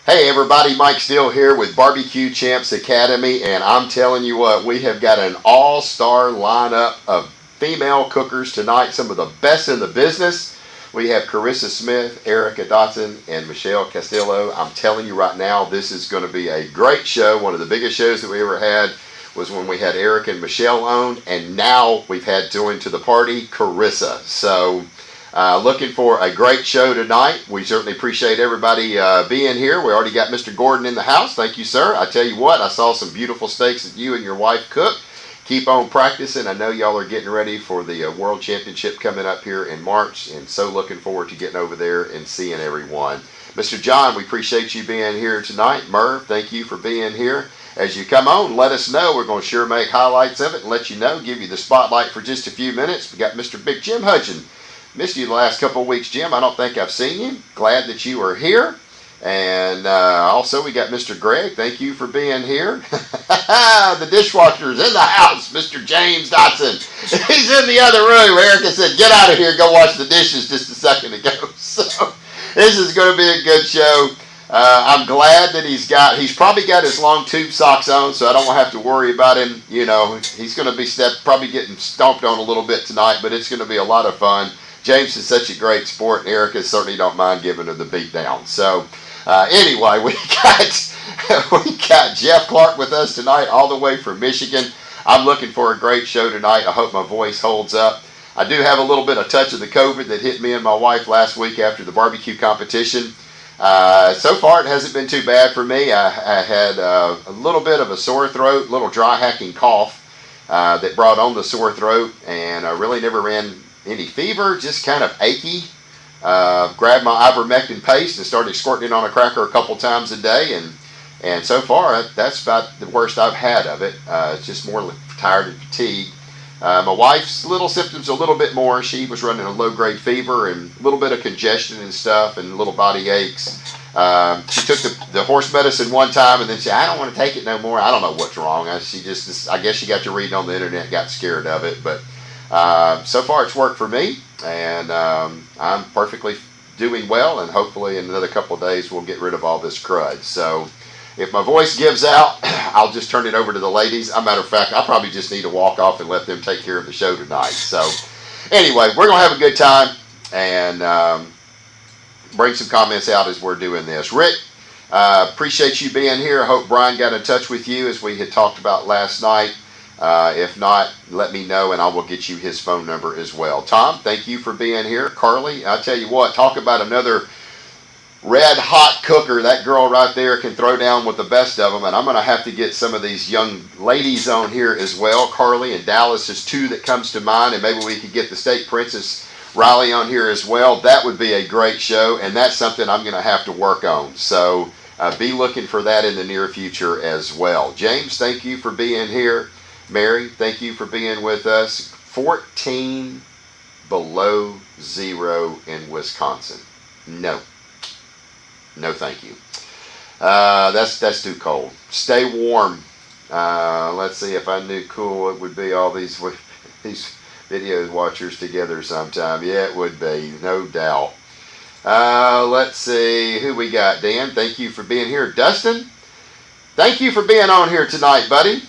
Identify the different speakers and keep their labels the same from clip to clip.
Speaker 1: Hey everybody, Mike Steele here with BBQ Champs Academy, and I'm telling you what, we have got an all-star lineup of female cookers tonight, some of the best in the business. We have Karissa Smith, Arica Dodson, and Michelle Castillo. I'm telling you right now, this is going to be a great show. One of the biggest shows that we ever had was when we had Arica and Michelle on, and now we've had joined to the party Karissa. So looking for a great show tonight. We certainly appreciate everybody being here. We already got Mr. Gordon in the house. Thank you, sir. I tell you what, I saw some beautiful steaks that you and your wife cooked. Keep on practicing. I know y'all are getting ready for the World Championship coming up here in March, and so looking forward to getting over there and seeing everyone. Mr. John, we appreciate you being here tonight. Merv, thank you for being here. As you come on, let us know. We're going to sure make highlights of it and let you know, give you the spotlight for just a few minutes. We got Mr. Big Jim Hudson. Missed you the last couple of weeks, Jim. I don't think I've seen you. Glad that you are here. And also we got Mr. Greg. Thank you for being here. The dishwasher's in the house, Mr. James Dodson. He's in the other room. Arica said, get out of here, go wash the dishes just a second ago. So this is going to be a good show. I'm glad that he's probably got his long tube socks on, so I don't have to worry about him. You know, he's going to be probably getting stomped on a little bit tonight, but it's going to be a lot of fun. James is such a great sport, and Arica certainly don't mind giving her the beat down. So anyway, we got Jeff Clark with us tonight, all the way from Michigan. I'm looking for a great show tonight. I hope my voice holds up. I do have a little bit of touch of the COVID that hit me and my wife last week after the barbecue competition. So far, it hasn't been too bad for me. I had a little bit of a sore throat, little dry hacking cough that brought on the sore throat, and I really never ran any fever, just kind of achy. Grabbed my ivermectin paste and started squirting it on a cracker a couple times a day, and so far that's about the worst I've had of it. It's just more tired and fatigued. My wife's little symptoms a little bit more. She was running a low-grade fever and a little bit of congestion and stuff and little body aches. She took the horse medicine one time and then said, I don't want to take it no more. I don't know what's wrong. I guess she got to reading on the internet and got scared of it. But so far it's worked for me, and I'm perfectly doing well, and hopefully in another couple of days we'll get rid of all this crud. So if my voice gives out, I'll just turn it over to the ladies. As a matter of fact, I probably just need to walk off and let them take care of the show tonight. So anyway, we're going to have a good time and bring some comments out as we're doing this. Rick, appreciate you being here. I hope Brian got in touch with you as we had talked about last night. If not, let me know and I will get you his phone number as well. Tom, thank you for being here. Carly, I'll tell you what, talk about another red hot cooker. That girl right there can throw down with the best of them, and I'm going to have to get some of these young ladies on here as well. Carly and Dallas is two that comes to mind, and maybe we could get the State Princess Riley on here as well. That would be a great show, and that's something I'm going to have to work on. So be looking for that in the near future as well. James, thank you for being here. Mary, thank you for being with us. 14 below zero in Wisconsin. No, thank you. That's too cold. Stay warm. Let's see, if I knew cool, it would be all these video watchers together sometime. Yeah, it would be, no doubt. Let's see who we got. Dan, thank you for being here. Dustin, thank you for being on here tonight, buddy.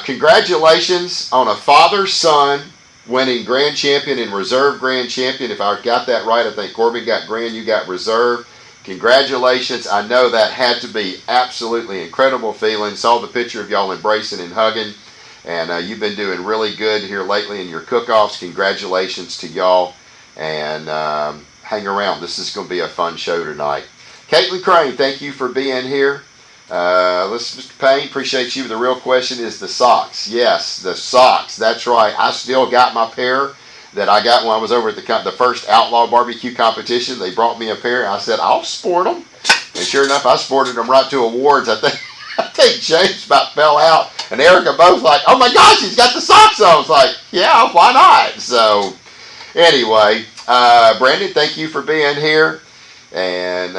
Speaker 1: Congratulations on a father-son winning grand champion and reserve grand champion. If I got that right, I think Corbin got grand, you got reserve. Congratulations. I know that had to be absolutely incredible feeling. Saw the picture of y'all embracing and hugging, and you've been doing really good here lately in your cook-offs. Congratulations to y'all, and hang around. This is going to be a fun show tonight. Caitlin Crane, thank you for being here. Mr. Payne, appreciate you. The real question is the socks. Yes, the socks. That's right. I still got my pair that I got when I was over at the first Outlaw Barbecue competition. They brought me a pair. I said, I'll sport them. And sure enough, I sported them right to awards. I think James about fell out. And Arica both like, oh my gosh, he's got the socks on. I was like, yeah, why not? So anyway, Brandon, thank you for being here. And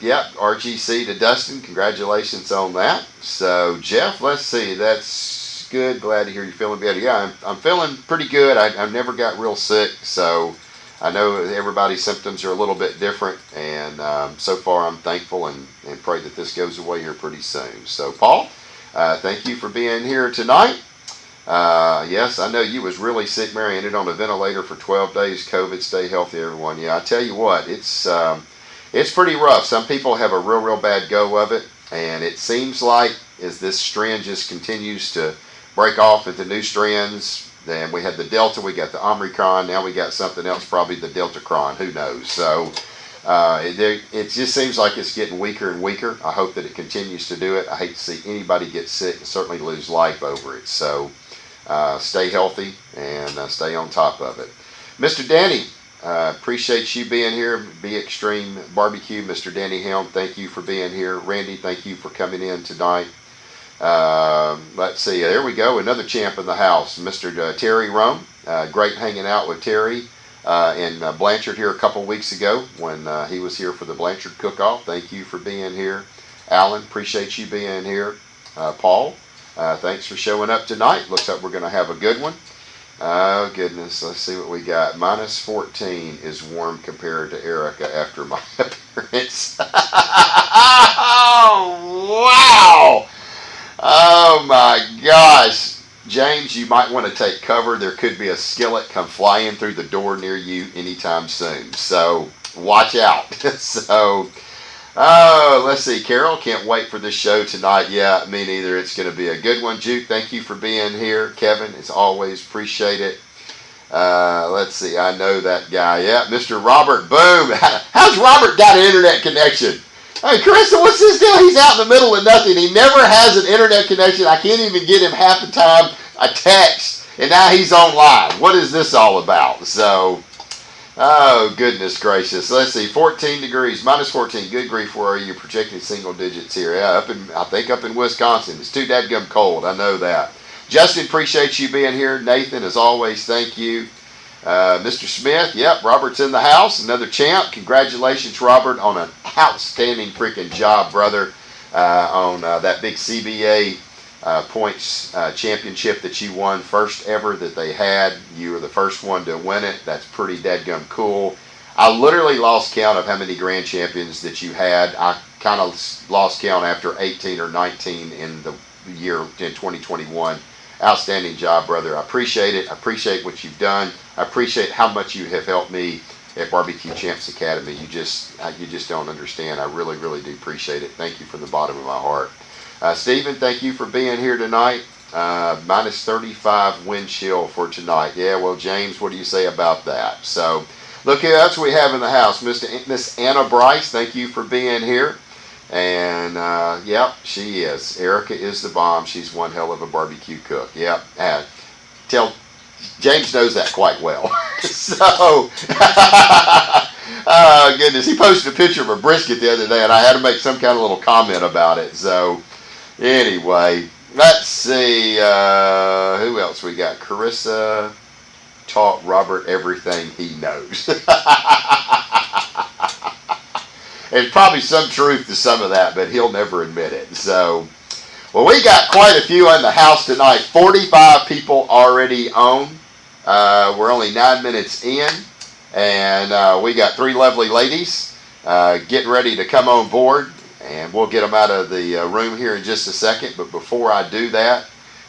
Speaker 1: yeah, RGC to Dustin, congratulations on that. So Jeff, let's see, that's good. Glad to hear you're feeling better. Yeah, I'm feeling pretty good. I never got real sick, so I know everybody's symptoms are a little bit different, and so far I'm thankful and pray that this goes away here pretty soon. So, Paul, thank you for being here tonight. Yes, I know you was really sick, Mary. Ended on a ventilator for 12 days. COVID. Stay healthy, everyone. Yeah, I tell you what, it's pretty rough. Some people have a real bad go of it, and it seems like as this strand just continues to break off into new strands. Then we had the Delta, we got the Omicron, now we got something else, probably the Deltacron. Who knows? So it just seems like it's getting weaker and weaker. I hope that it continues to do it. I hate to see anybody get sick and certainly lose life over it. So stay healthy and stay on top of it. Mr. Danny, appreciate you being here. Be Extreme Barbecue. Mr. Danny Helm, thank you for being here. Randy, thank you for coming in tonight. Let's see, there we go, another champ in the house, Mr. Terry Rome. Great hanging out with Terry in Blanchard here a couple weeks ago when he was here for the Blanchard cook-off. Thank you for being here. Alan, appreciate you being here. Paul, thanks for showing up tonight. Looks like we're going to have a good one. Oh goodness, let's see what we got. Minus 14 is warm compared to Arica after my appearance. Oh, wow! Oh my gosh. James, you might want to take cover. There could be a skillet come flying through the door near you anytime soon. So watch out. So, let's see. Carol, can't wait for this show tonight. Yeah, me neither. It's going to be a good one. Juke, thank you for being here. Kevin, as always, appreciate it. Let's see. I know that guy. Yeah, Mr. Robert. Boom. How's Robert got an internet connection? Hey, Karissa, what's this deal? He's out in the middle of nothing. He never has an internet connection. I can't even get him half the time a text, and now he's online. What is this all about? So, oh, goodness gracious. Let's see, 14 degrees, minus 14. Good grief, where are you? Projecting single digits here. Yeah, I think up in Wisconsin. It's too dadgum cold. I know that. Justin, appreciate you being here. Nathan, as always, thank you. Mr. Smith, yep, Robert's in the house, another champ. Congratulations, Robert, on an outstanding freaking job, brother, on that big CBA points championship that you won, first ever that they had. You were the first one to win it. That's pretty dadgum cool. I literally lost count of how many grand champions that you had. I kind of lost count after 18 or 19 in the year in 2021. Outstanding job, brother. I appreciate it. I appreciate what you've done. I appreciate how much you have helped me at Barbecue Champs Academy. You just don't understand. I really do appreciate it. Thank you from the bottom of my heart. Stephen, thank you for being here tonight. Minus 35 wind chill for tonight. Yeah, well, James, what do you say about that? So, look here, that's what we have in the house. Miss Anna Bryce, thank you for being here. And, yep, she is. Arica is the bomb. She's one hell of a barbecue cook. Yep. James knows that quite well. So, oh, goodness. He posted a picture of a brisket the other day, and I had to make some kind of little comment about it. So, anyway, let's see. Who else we got? Karissa taught Robert everything he knows. There's probably some truth to some of that, but he'll never admit it. So, well, we got quite a few in the house tonight. 45 people already on. We're only 9 minutes in, and we got 3 lovely ladies getting ready to come on board, and we'll get them out of the room here in just a second. But before I do that,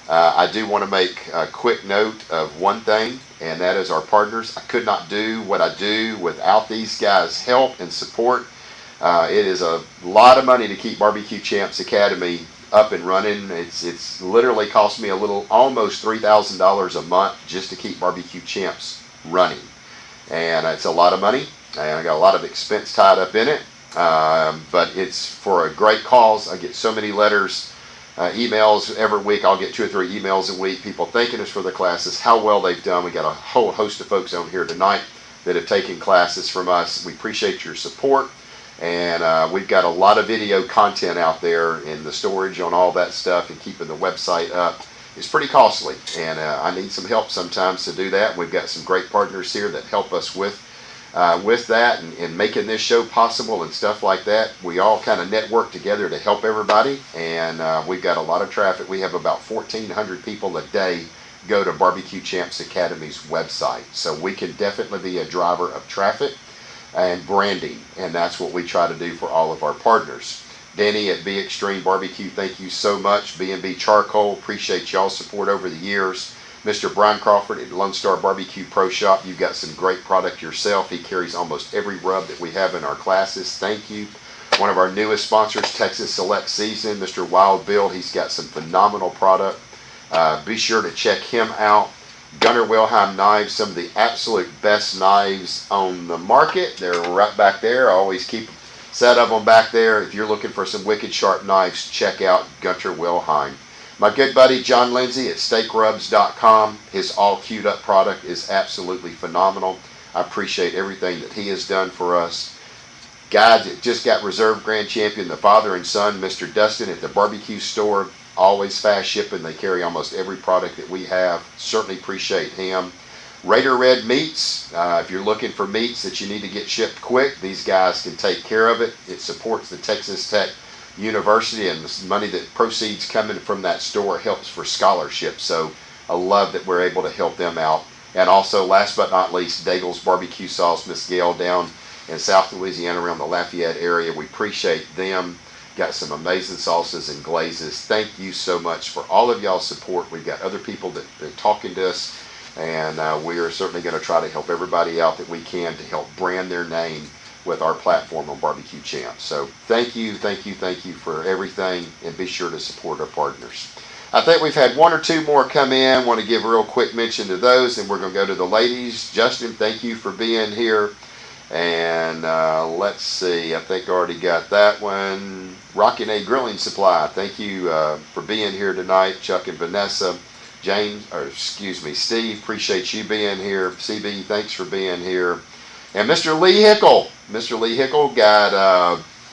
Speaker 1: I do want to make a quick note of one thing, and that is our partners. I could not do what I do without these guys' help and support. It is a lot of money to keep Barbecue Champs Academy up and running. It's literally cost me almost $3,000 a month just to keep Barbecue Champs running, and it's a lot of money, and I got a lot of expense tied up in it. But it's for a great cause. I get so many letters, emails every week. I'll get 2 or 3 emails a week. People thanking us for the classes, how well they've done. We got a whole host of folks on here tonight that have taken classes from us. We appreciate your support. And we've got a lot of video content out there, and the storage on all that stuff and keeping the website up is pretty costly. And I need some help sometimes to do that. We've got some great partners here that help us with that and making this show possible and stuff like that. We all kind of network together to help everybody, and we've got a lot of traffic. We have about 1,400 people a day go to BBQ Champs Academy's website. So we can definitely be a driver of traffic and branding, and that's what we try to do for all of our partners. Danny at B Extreme Barbecue, thank you so much. B&B Charcoal, appreciate y'all's support over the years. Mr. Brian Crawford at Lone Star Barbecue Pro Shop, you've got some great product yourself. He carries almost every rub that we have in our classes. Thank you. One of our newest sponsors, Texas Select Season, Mr. Wild Bill, he's got some phenomenal product. Be sure to check him out. Gunnar Wilhelm Knives, some of the absolute best knives on the market. They're right back there. I always keep a set of them back there. If you're looking for some wicked sharp knives, check out Gunnar Wilhelm. My good buddy John Lindsay at steakrubs.com. His all queued up product is absolutely phenomenal. I appreciate everything that he has done for us. Guys that just got Reserve Grand Champion, the father and son, Mr. Dustin at the barbecue store. Always fast shipping. They carry almost every product that we have. Certainly appreciate him. Raider Red Meats. If you're looking for meats that you need to get shipped quick, these guys can take care of it. It supports the Texas Tech University, and the money that proceeds coming from that store helps for scholarships. So I love that we're able to help them out. And also, last but not least, Daigle's Barbecue Sauce, Miss Gail down in South Louisiana around the Lafayette area. We appreciate them. Got some amazing sauces and glazes. Thank you so much for all of y'all's support. We've got other people that are talking to us, and we are certainly going to try to help everybody out that we can to help brand their name with our platform on BBQ Champs. So thank you for everything, and be sure to support our partners. I think we've had one or two more come in. Want to give a real quick mention to those, and we're going to go to the ladies. Justin, thank you for being here. And let's see, I think I already got that one. Rockin' A Grilling Supply, thank you for being here tonight. Chuck and Vanessa. Steve, appreciate you being here. CB, thanks for being here. And Mr. Lee Hickle. Mr. Lee Hickle got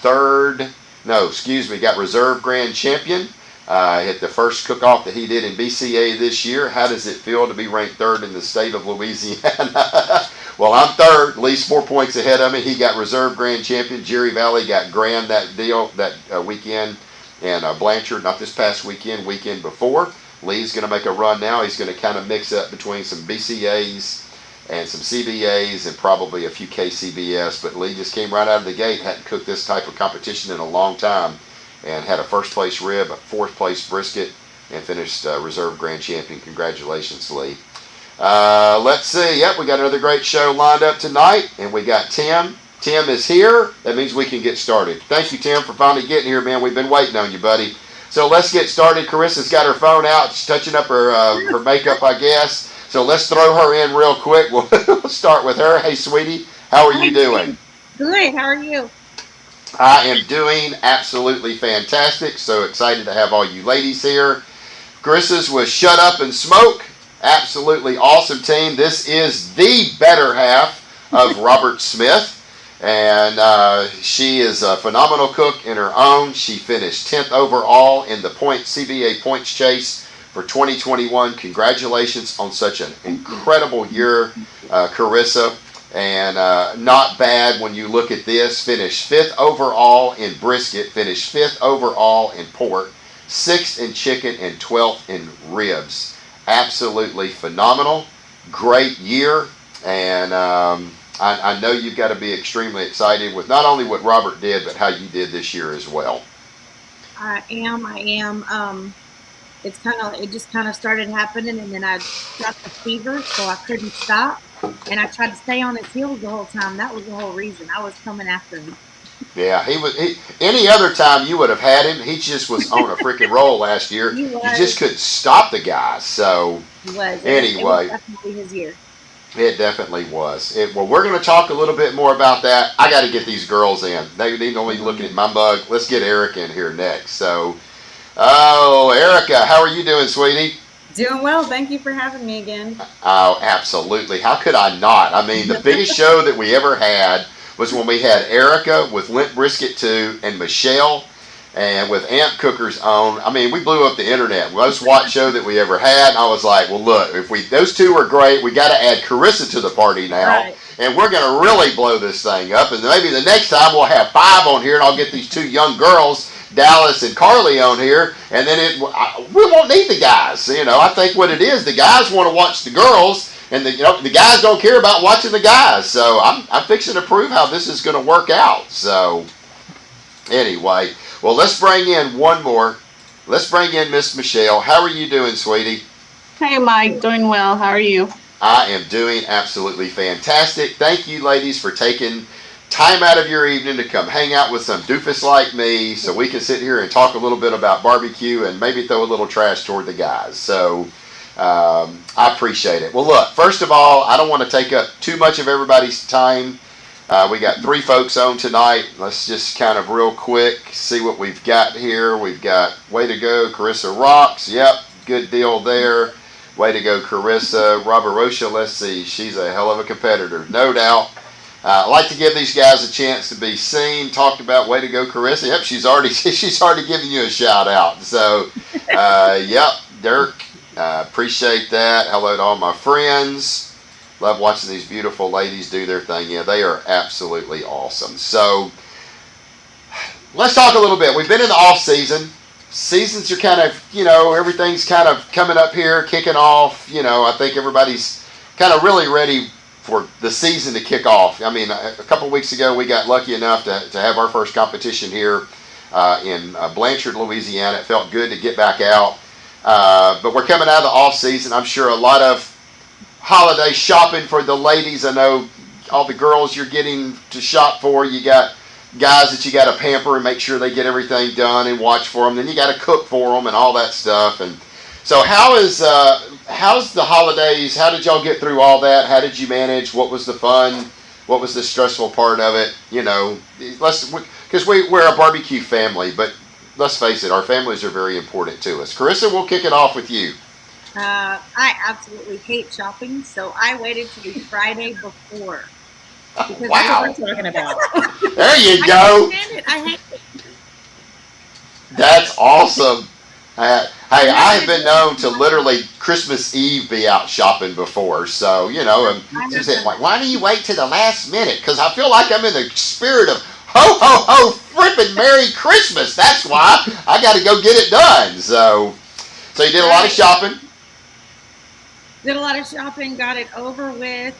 Speaker 1: got Reserve Grand Champion. Hit the first cook-off that he did in BCA this year. How does it feel to be ranked third in the state of Louisiana? Well, I'm third, at least 4 points ahead of me. He got Reserve Grand Champion. Jerry Valley got Grand that weekend. And Blanchard, not this past weekend, weekend before. Lee's going to make a run now. He's going to kind of mix up between some BCAs and some CBAs and probably a few KCBS. But Lee just came right out of the gate, hadn't cooked this type of competition in a long time, and had a first place rib, a fourth place brisket, and finished Reserve Grand Champion. Congratulations, Lee. Let's see. Yep, we got another great show lined up tonight, and we got Tim. Tim is here. That means we can get started. Thank you, Tim, for finally getting here, man. We've been waiting on you, buddy. So let's get started. Carissa's got her phone out. She's touching up her makeup, I guess. So let's throw her in real quick. We'll start with her. Hey, sweetie, how are you doing?
Speaker 2: Good. How are you?
Speaker 1: I am doing absolutely fantastic. So excited to have all you ladies here. Carissa's was Shut Up and Smoke. Absolutely awesome team. This is the better half of Robert Smith. And she is a phenomenal cook in her own. She finished 10th overall in the CBA Point Chase for 2021. Congratulations on such an incredible year, Karissa. And not bad when you look at this. Finished 5th overall in brisket. Finished 5th overall in pork. 6th in chicken and 12th in ribs. Absolutely phenomenal. Great year. And I know you've got to be extremely excited with not only what Robert did, but how you did this year as well.
Speaker 2: I am. It just kind of started happening, and then I got the fever, so I couldn't stop. And I tried to stay on his heels the whole time. That was the whole reason. I was coming after him.
Speaker 1: Yeah, any other time you would have had him. He just was on a freaking roll last year. You just couldn't stop the guy. So
Speaker 2: he was.
Speaker 1: Anyway,
Speaker 2: it was definitely his year.
Speaker 1: It definitely was. Well, we're going to talk a little bit more about that. I got to get these girls in. They need to be looking at my mug. Let's get Arica in here next. So, Arica, how are you doing, sweetie?
Speaker 3: Doing well. Thank you for having me again.
Speaker 1: Oh, absolutely. How could I not? I mean, the biggest show that we ever had was when we had Arica with Limp Brisket 2 and Michelle and with Amp Cookers on. I mean, we blew up the internet. Most watched show that we ever had. And I was like, well, look, if those two are great, we got to add Karissa to the party now.
Speaker 2: Right.
Speaker 1: And we're going to really blow this thing up. And maybe the next time we'll have 5 on here, and I'll get these 2 young girls Dallas and Carly on here, and then we won't need the guys. I think what it is, the guys want to watch the girls, and the guys don't care about watching the guys. So I'm fixing to prove how this is going to work out. So anyway, well, let's bring in one more. Let's bring in Miss Michelle. How are you doing, sweetie?
Speaker 4: Hey, Mike. Doing well. How are you?
Speaker 1: I am doing absolutely fantastic. Thank you, ladies, for taking time out of your evening to come hang out with some doofus like me so we can sit here and talk a little bit about barbecue and maybe throw a little trash toward the guys. So I appreciate it. Well, look, first of all, I don't want to take up too much of everybody's time. We got 3 folks on tonight. Let's just kind of real quick see what we've got here. We've got way to go, Karissa Rocks. Yep, good deal there. Way to go, Karissa. Roberosha, let's see. She's a hell of a competitor, no doubt. I'd like to give these guys a chance to be seen, talked about. Way to go, Karissa. Yep, she's already giving you a shout out. So, yep, Dirk, appreciate that. Hello to all my friends. Love watching these beautiful ladies do their thing. Yeah, they are absolutely awesome. So, let's talk a little bit. We've been in the off season. Seasons are kind of, everything's kind of coming up here, kicking off. I think everybody's kind of really ready for the season to kick off. I mean, a couple of weeks ago, we got lucky enough to have our first competition here in Blanchard, Louisiana. It felt good to get back out. But we're coming out of the off season. I'm sure a lot of holiday shopping for the ladies. I know all the girls you're getting to shop for. You got guys that you got to pamper and make sure they get everything done and watch for them. Then you got to cook for them and all that stuff. And so how's the holidays? How did y'all get through all that? How did you manage? What was the fun? What was the stressful part of it? Because we're a barbecue family, but let's face it, our families are very important to us. Karissa, we'll kick it off with you.
Speaker 2: I absolutely hate shopping, so I waited till the Friday before. Because
Speaker 1: Wow.
Speaker 2: that's what we're talking about.
Speaker 1: There you go.
Speaker 2: I hate it.
Speaker 1: That's awesome. Hey, I have been known to literally Christmas Eve be out shopping before. So, and she said, why do you wait to the last minute? Because I feel like I'm in the spirit of ho, ho, ho, frippin' Merry Christmas. That's why I got to go get it done. So you did a lot of shopping?
Speaker 2: Did a lot of shopping, got it over with,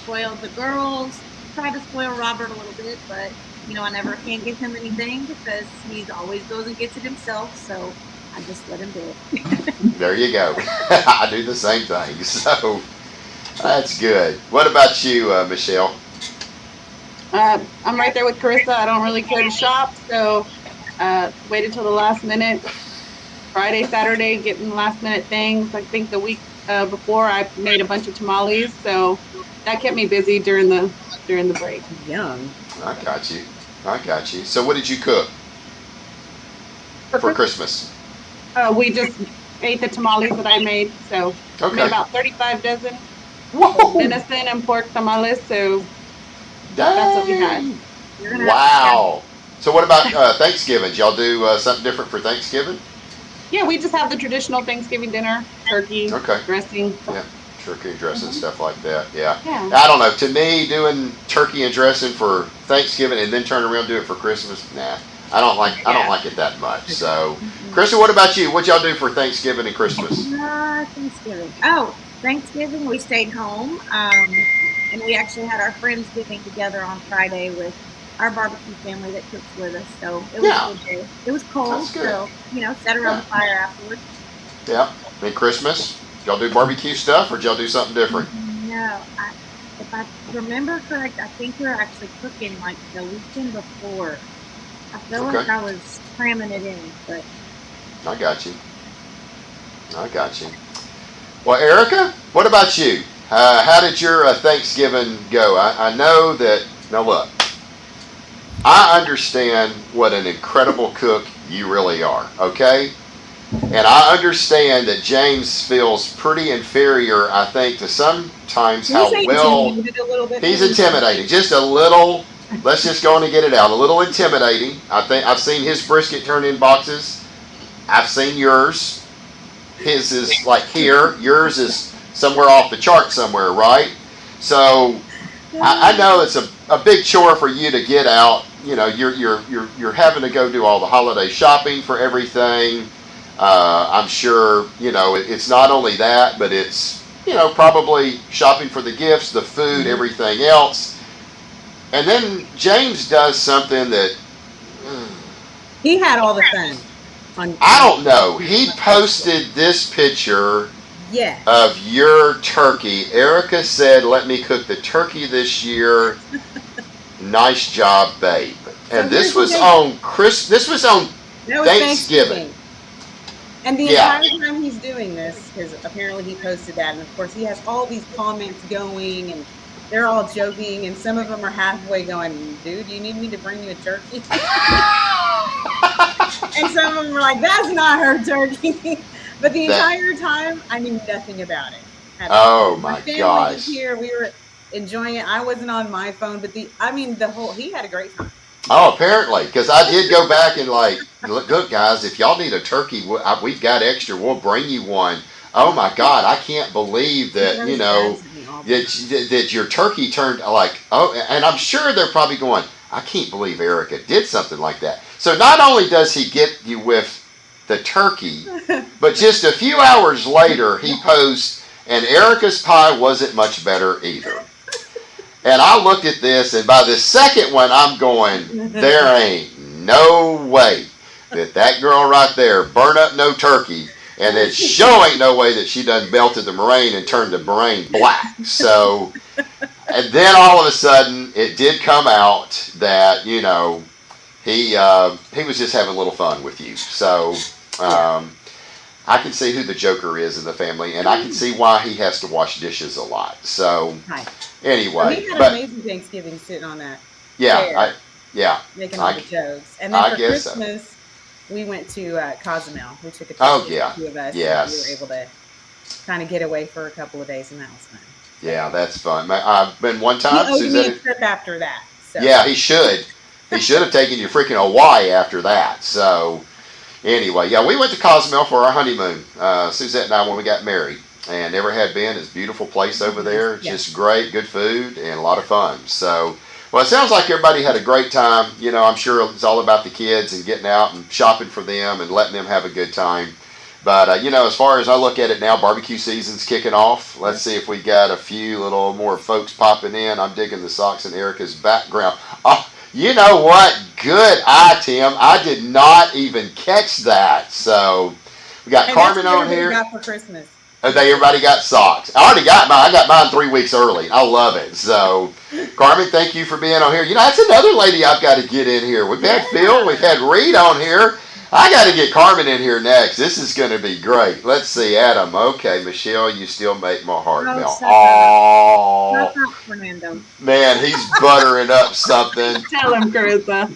Speaker 2: spoiled the girls, tried to spoil Robert a little bit, but I never can give him anything because he always goes and gets it himself, so I just let him do it.
Speaker 1: There you go. I do the same thing, so that's good. What about you, Michelle?
Speaker 4: I'm right there with Karissa. I don't really care to shop, so waited till the last minute. Friday, Saturday, getting last minute things. I think the week before I made a bunch of tamales, so that kept me busy during the break.
Speaker 3: Yum.
Speaker 1: I got you. So what did you cook for Christmas?
Speaker 4: We just ate the tamales that I made, so
Speaker 1: Okay.
Speaker 4: made about 35 dozen
Speaker 1: Whoa!
Speaker 4: venison and pork tamales, so
Speaker 1: Dang.
Speaker 4: that's what we had.
Speaker 2: You're gonna
Speaker 1: Wow. So what about Thanksgiving? Did y'all do something different for Thanksgiving?
Speaker 4: Yeah, we just have the traditional Thanksgiving dinner, turkey,
Speaker 1: Okay.
Speaker 4: dressing.
Speaker 1: Yeah. Turkey and dressing, stuff like that. Yeah.
Speaker 4: Yeah.
Speaker 1: I don't know. To me, doing turkey and dressing for Thanksgiving and then turn around and do it for Christmas, nah. I don't like it that much. So, Krista, what about you? What y'all do for Thanksgiving and Christmas?
Speaker 2: Thanksgiving. Oh, Thanksgiving we stayed home, and we actually had our Friendsgiving together on Friday with our barbecue family that cooks with us. So it was a good day. It was cold,
Speaker 1: That's good.
Speaker 2: so sat around the fire afterwards.
Speaker 1: Yeah. And Christmas? Y'all do barbecue stuff or did y'all do something different?
Speaker 2: No, if I remember correct, I think we were actually cooking like the weekend before. I feel like I was cramming it in, but
Speaker 1: I got you. Well, Arica, what about you? How did your Thanksgiving go? I know that, now look, I understand what an incredible cook you really are, okay? And I understand that James feels pretty inferior, I think, to sometimes how well he's intimidating. Just a little, let's just go on and get it out. A little intimidating. I think I've seen his brisket turn in boxes. I've seen yours. His is like here. Yours is somewhere off the chart somewhere, right? So I know it's a big chore for you to get out you're having to go do all the holiday shopping for everything. I'm sure it's not only that, but it's probably shopping for the gifts, the food, everything else. And then James does something that
Speaker 3: He had all the fun.
Speaker 1: I don't know. He posted this picture
Speaker 3: Yeah.
Speaker 1: of your turkey. Arica said, "Let me cook the turkey this year. Nice job, babe." And this was on This was on
Speaker 3: That was
Speaker 1: Thanksgiving.
Speaker 3: And the
Speaker 1: Yeah.
Speaker 3: entire time he's doing this, because apparently he posted that, and of course he has all these comments going, and they're all joking, and some of them are halfway going, "Dude, you need me to bring you a turkey?" And some of them were like, "That's not her turkey." But the entire time, I knew nothing about it.
Speaker 1: Oh my
Speaker 3: family
Speaker 1: gosh!
Speaker 3: was here, we were enjoying it. I wasn't on my phone, but he had a great time.
Speaker 1: Oh, apparently, because I did go back and look, guys, if y'all need a turkey, we've got extra. We'll bring you one. Oh my God, I can't believe that that your turkey turned and I'm sure they're probably going, I can't believe Arica did something like that. So not only does he get you with the turkey, but just a few hours later he posts, and Arica's pie wasn't much better either. And I looked at this, and by the second one, I'm going, there ain't no way that girl right there burnt up no turkey, and it sure ain't no way that she done melted the meringue and turned the meringue black. So, and then all of a sudden, it did come out that, he was just having a little fun with you. So, I can see who the Joker is in the family, and I can see why he has to wash dishes a lot. So, anyway,
Speaker 3: he had an amazing Thanksgiving sitting on that.
Speaker 1: Yeah,
Speaker 3: making all the jokes. And then for Christmas, we went to Cozumel. We took a trip with the two of us.
Speaker 1: Yes.
Speaker 3: We were able to kind of get away for a couple of days, and that was fun.
Speaker 1: Yeah, that's fun. I've been one time.
Speaker 3: He owed me a trip after that. So.
Speaker 1: Yeah, he should. He should have taken you freaking Hawaii after that. So, anyway, yeah, we went to Cozumel for our honeymoon. Suzette and I, when we got married, and never had been. It's a beautiful place over there. Just great, good food, and a lot of fun. So, well, it sounds like everybody had a great time. I'm sure it's all about the kids and getting out and shopping for them and letting them have a good time. But, as far as I look at it now, barbecue season's kicking off. Let's see if we got a few little more folks popping in. I'm digging the socks in Arica's background. Oh, you know what? Good eye, Tim. I did not even catch that. So, we got Carmen on here.
Speaker 3: Got for Christmas.
Speaker 1: Everybody got socks. I already got mine. I got mine 3 weeks early. I love it. So, Carmen, thank you for being on here. That's another lady I've got to get in here. We've had Phil. We've had Reed on here. I got to get Carmen in here next. This is going to be great. Let's see, Adam. Okay, Michelle, you still make my heart melt. Oh,
Speaker 2: Fernando.
Speaker 1: Man, he's buttering up something.
Speaker 4: Tell him, Karissa.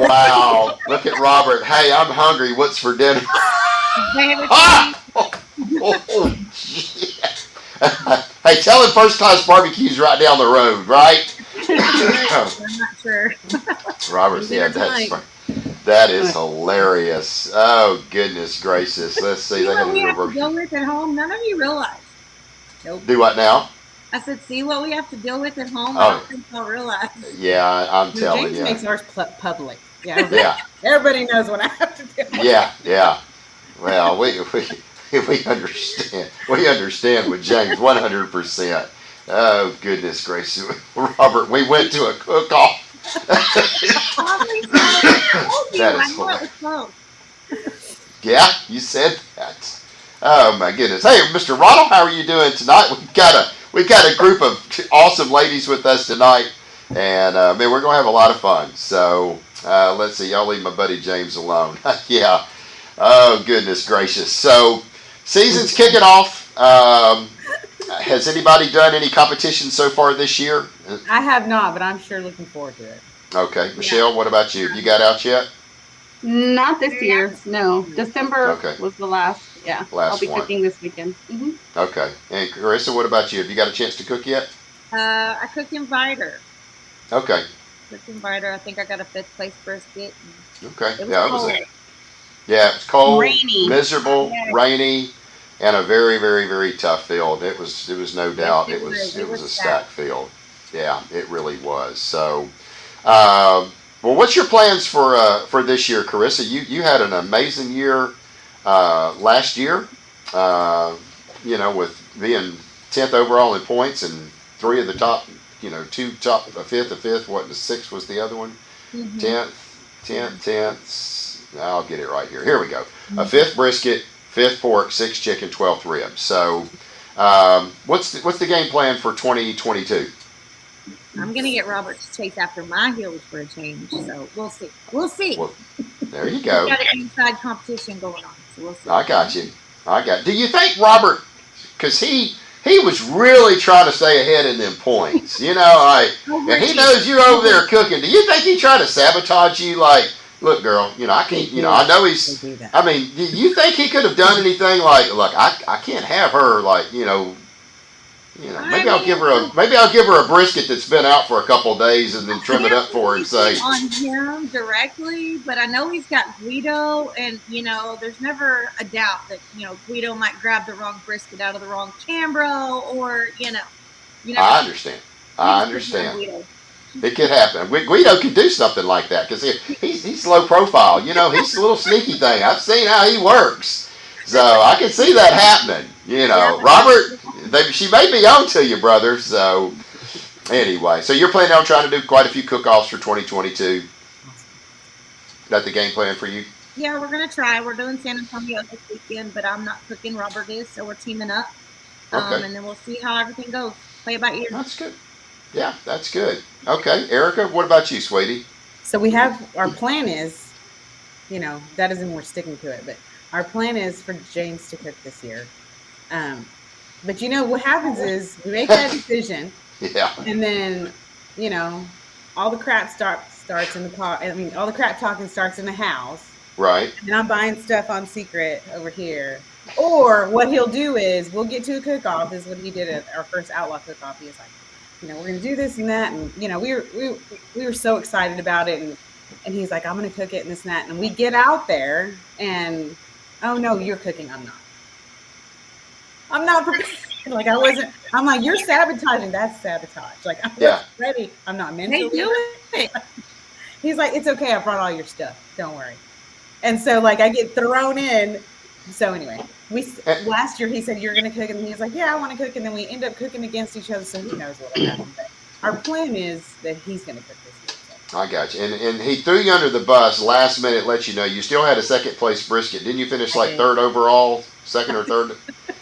Speaker 1: Wow. Look at Robert. Hey, I'm hungry. What's for dinner? Oh, yeah. Hey, tell him First Class Barbecue's right down the road, right?
Speaker 2: I'm not sure.
Speaker 1: Robert, that is hilarious. Oh, goodness gracious. Let's see.
Speaker 2: See what we have to deal with at home? None of you realize.
Speaker 1: Nope. Do what now?
Speaker 2: I said, see what we have to deal with at home?
Speaker 1: Oh.
Speaker 2: I don't think they'll realize.
Speaker 1: Yeah, I'm telling you.
Speaker 3: James makes ours public. Yeah. Everybody knows what I have to do.
Speaker 1: Yeah. Well, we understand. We understand with James 100%. Oh, goodness gracious. Robert, we went to a cook-off. That is hilarious. Yeah, you said that. Oh my goodness. Hey, Mr. Ronald, how are you doing tonight? We've got a group of awesome ladies with us tonight, and man, we're gonna have a lot of fun. So let's see. Y'all leave my buddy James alone. Yeah. Oh goodness gracious. So season's kicking off. Has anybody done any competition so far this year?
Speaker 3: I have not, but I'm sure looking forward to it.
Speaker 1: Okay, Michelle, what about you? Have you got out yet?
Speaker 4: Not this year. No, December was the last. Yeah, I'll be cooking this weekend. Mm-hmm.
Speaker 1: Okay, and Karissa, what about you? Have you got a chance to cook yet?
Speaker 2: I cooked Inviter.
Speaker 1: Okay.
Speaker 2: Cooked Inviter. I think I got a 5th place brisket.
Speaker 1: Okay.
Speaker 2: It was
Speaker 1: it was cold,
Speaker 4: rainy,
Speaker 1: miserable, rainy, and a very, very, very tough field. It was no doubt. It was a stacked field. Yeah, it really was. So, Well, what's your plans for this year, Karissa? You had an amazing year last year. Uh, with being 10th overall in points and three of the top, two top, a fifth. What the sixth was the other one?
Speaker 2: Mm-hmm.
Speaker 1: 10th. I'll get it right here. Here we go. A fifth brisket, fifth pork, sixth chicken, 12th ribs. So, what's the game plan for 2022?
Speaker 2: I'm gonna get Robert to chase after my heels for a change, so we'll see. We'll see.
Speaker 1: Well, there you go.
Speaker 2: We got an inside competition going on, so we'll see.
Speaker 1: I got you. Do you think Robert? Because he was really trying to stay ahead in them points, and he knows you're over there cooking. Do you think he tried to sabotage you? Like, look, girl, I can't. I know he's. I mean, do you think he could have done anything like, look, I can't have her like, maybe I'll give her a brisket that's been out for a couple of days and then trim it up for her and say
Speaker 2: on him directly, but I know he's got Guido, and there's never a doubt that Guido might grab the wrong brisket out of the wrong Cambro, or
Speaker 1: I understand. It could happen. Guido could do something like that because he's low profile. He's a little sneaky thing. I've seen how he works. So I can see that happening. Robert, she may be on to you, brother. So anyway, so you're planning on trying to do quite a few cook-offs for 2022. That the game plan for you?
Speaker 2: Yeah, we're going to try. We're doing San Antonio this weekend, but I'm not cooking. Robert is, so we're teaming up.
Speaker 1: Okay.
Speaker 2: And then we'll see how everything goes. Play it by ear.
Speaker 1: That's good. Yeah, that's good. Okay, Arica, what about you, sweetie?
Speaker 3: So we have, our plan is, that doesn't mean we're sticking to it, but our plan is for James to cook this year. But what happens is we make that decision.
Speaker 1: Yeah.
Speaker 3: And then, all the crap starts in the pot. I mean, all the crap talking starts in the house.
Speaker 1: Right.
Speaker 3: And I'm buying stuff on secret over here. Or what he'll do is we'll get to a cook-off. This is what he did at our first Outlaw cook-off. He was like, we're going to do this and that. And, we were so excited about it. And he's like, I'm going to cook it and this and that. And we get out there and, oh, no, you're cooking. I'm not prepared. Like, I wasn't. I'm like, you're sabotaging. That's sabotage. Like, I'm not ready. I'm not mentally.
Speaker 2: They do it.
Speaker 3: He's like, it's okay. I brought all your stuff. Don't worry. And so, like, I get thrown in. So anyway, last year he said you're going to cook, and he's like, yeah, I want to cook, and then we end up cooking against each other. So who knows what will happen? But our plan is that he's going to cook this year. So.
Speaker 1: I got you. And he threw you under the bus last minute. Let you know you still had a second place brisket. Didn't you finish like third overall, second or third?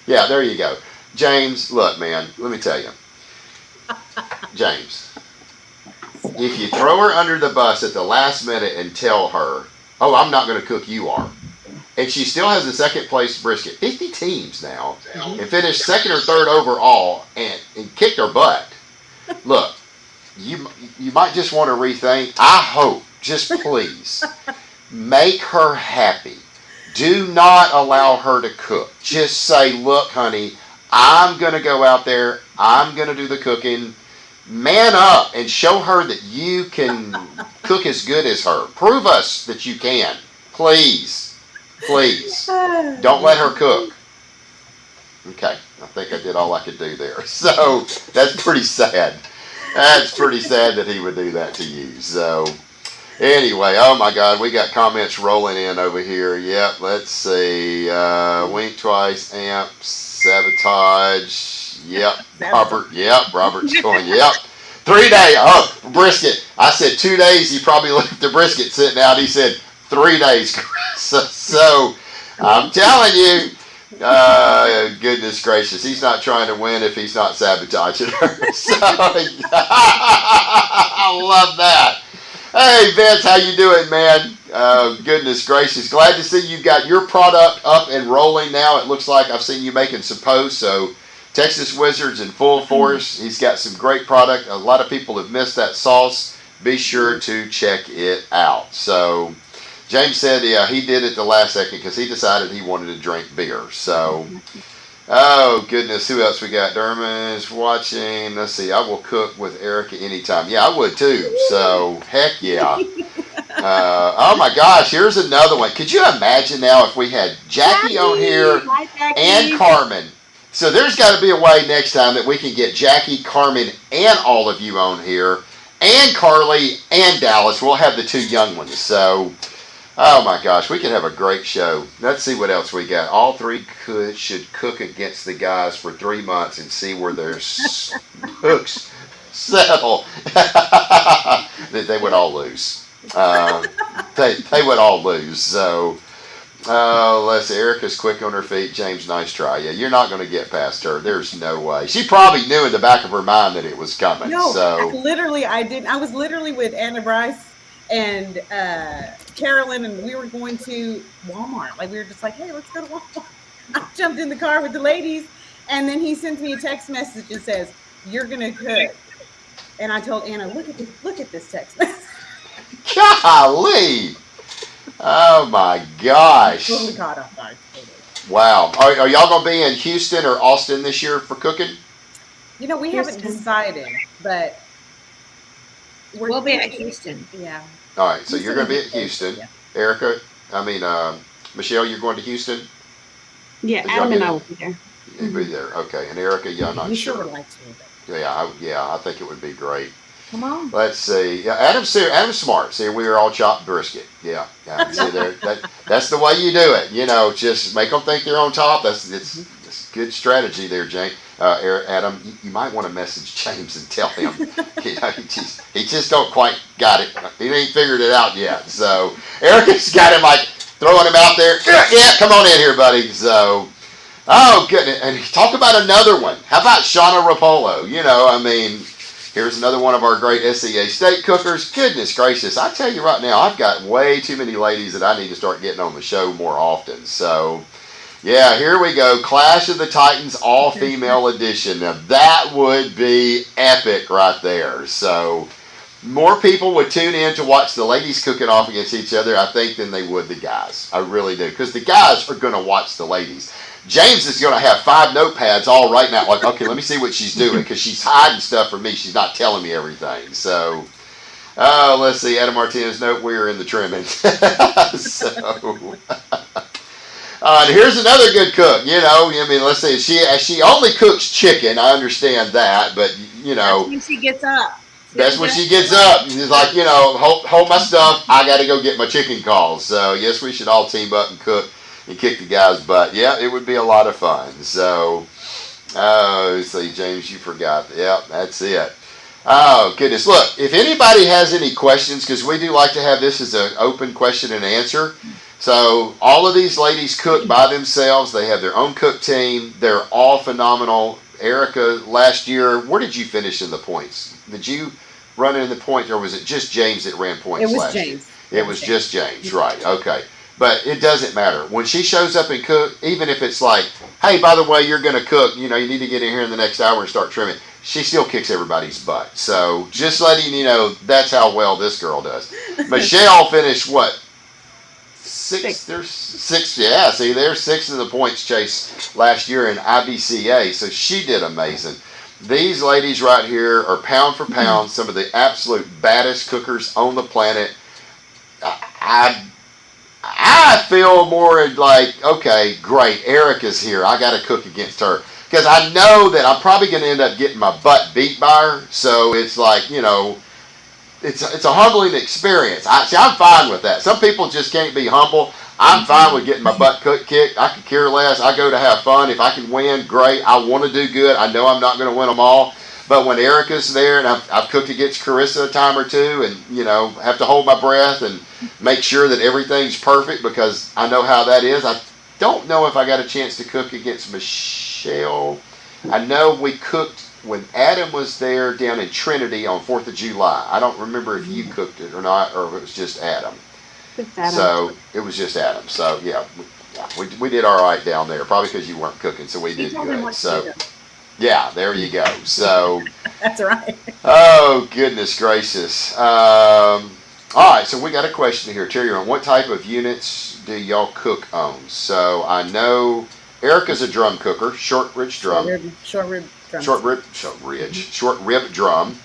Speaker 1: Yeah, there you go. James, look, man, let me tell you. James, if you throw her under the bus at the last minute and tell her, oh, I'm not going to cook, you are, and she still has a second place brisket, 50 teams now, and finished second or third overall and kicked her butt, look, you might just want to rethink. I hope, just please, make her happy. Do not allow her to cook. Just say, look, honey, I'm going to go out there. I'm going to do the cooking. Man up and show her that you can cook as good as her. Prove us that you can. Please. Please. Don't let her cook. Okay. I think I did all I could do there. So that's pretty sad. That's pretty sad that he would do that to you. So anyway, oh my God, we got comments rolling in over here. Yep, let's see. Wink twice, amp, sabotage. Yep, Robert. Yep, Robert's going. Yep. 3 days. Oh, brisket. I said 2 days. He probably left the brisket sitting out. He said 3 days. So I'm telling you, goodness gracious, he's not trying to win if he's not sabotaging her. So I love that. Hey Vince, how you doing, man? Goodness gracious, glad to see you got your product up and rolling now. It looks like I've seen you making some posts. So Texas Wizards in full force. He's got some great product. A lot of people have missed that sauce. Be sure to check it out. So James said, yeah, he did it the last second because he decided he wanted to drink beer. So, oh goodness, who else we got? Derman is watching. Let's see, I will cook with Arica anytime. Yeah, I would too. So, heck yeah. Oh my gosh, here's another one. Could you imagine now if we had Jackie on here and Carmen? So there's got to be a way next time that we can get Jackie, Carmen, and all of you on here. and Carly and Dallas. We'll have the two young ones. So, oh my gosh, we could have a great show. Let's see what else we got. All three should cook against the guys for 3 months and see where their hooks settle. They would all lose. They would all lose. So, let's see. Erica's quick on her feet. James, nice try. Yeah, you're not going to get past her. There's no way. She probably knew in the back of her mind that it was coming.
Speaker 3: No,
Speaker 1: So
Speaker 3: I didn't. I was literally with Anna Bryce and Carolyn, and we were going to Walmart. Like we were just like, hey, let's go to Walmart. I jumped in the car with the ladies, and then he sends me a text message and says, "You're gonna cook." And I told Anna, look at this text message.
Speaker 1: golly. Oh my gosh.
Speaker 3: Totally caught off guard.
Speaker 1: Wow. Are y'all going to be in Houston or Austin this year for cooking?
Speaker 3: You know, we haven't decided, but
Speaker 2: we'll be at Houston.
Speaker 3: Yeah.
Speaker 1: All right. So you're going to be at Houston.
Speaker 3: Yeah.
Speaker 1: Erica, Michelle, you're going to Houston?
Speaker 4: Yeah, Adam and I will be there.
Speaker 1: You'll be there. Okay. And Erica, yeah, I'm not
Speaker 3: We
Speaker 1: sure.
Speaker 3: sure would like to. But...
Speaker 1: Yeah, I think it would be great.
Speaker 2: Come on.
Speaker 1: Let's see. Yeah, Adam's smart. See, we were all chopped brisket. Yeah. See there. That's the way you do it. You know, just make them think they're on top. It's good strategy there, Jane. Adam, you might want to message James and tell him. He just don't quite got it. He ain't figured it out yet. So Erica's got him like throwing him out there. Yeah, come on in here, buddy. So, oh goodness, and talk about another one. How about Shauna Rapolo? You know, I mean. Here's another one of our great SCA steak cookers. Goodness gracious, I tell you right now, I've got way too many ladies that I need to start getting on the show more often. So, yeah, here we go. Clash of the Titans all-female edition. Now, that would be epic right there. So, more people would tune in to watch the ladies cooking off against each other, I think, than they would the guys. I really do. Because the guys are going to watch the ladies. James is going to have 5 notepads all right now. Like, okay, let me see what she's doing because she's hiding stuff from me. She's not telling me everything. So, let's see. Adam Martinez, note we're in the trimming. So, and here's another good cook. You know, I mean, let's see. She only cooks chicken. I understand that, but you know,
Speaker 2: that's when she gets up.
Speaker 1: That's when she gets up. She's like, you know, hold my stuff. I got to go get my chicken calls. So yes, we should all team up and cook. And kick the guy's butt. Yeah, it would be a lot of fun. So, let's see, James, you forgot. Yeah, that's it. Oh, goodness. Look, if anybody has any questions, because we do like to have this as an open question and answer. So, all of these ladies cook by themselves. They have their own cook team. They're all phenomenal. Erica, last year, where did you finish in the points? Did you run in the points, or was it just James that ran points last year? It was just James, right. Okay. But it doesn't matter. When she shows up and cook, even if it's like, hey, by the way, you're going to cook, you know, you need to get in here in the next hour and start trimming, she still kicks everybody's butt. So just letting you know, that's how well this girl does. Michelle finished, what? Six. There's 6. Yeah, see, there's 6 in the points chase last year in IBCA. So she did amazing. These ladies right here are pound for pound some of the absolute baddest cookers on the planet. I feel more like, okay, great, Erica's here. I got to cook against her. Because I know that I'm probably going to end up getting my butt beat by her. So it's like, you know, it's a humbling experience. I'm fine with that. Some people just can't be humble. I'm fine with getting my butt kicked. I could care less. I go to have fun. If I can win, great. I want to do good. I know I'm not going to win them all. But when Erica's there, and I've cooked against Karissa a time or two, and, you know, have to hold my breath and make sure that everything's perfect because I know how that is. I don't know if I got a chance to cook against Michelle. I know we cooked when Adam was there down in Trinity on 4th of July. I don't remember if you cooked it or not, or if it was just Adam.
Speaker 4: It's Adam.
Speaker 1: So it was just Adam. So, yeah, we did all right down there, probably because you weren't cooking, so we did good. So. Yeah, there you go. So
Speaker 3: that's right.
Speaker 1: Oh, goodness gracious. All right, so we got a question here. Terry, on what type of units do y'all cook on? So I know Erica's a drum cooker, short ridge drum.
Speaker 3: Short rib drum.
Speaker 1: Short rib drum.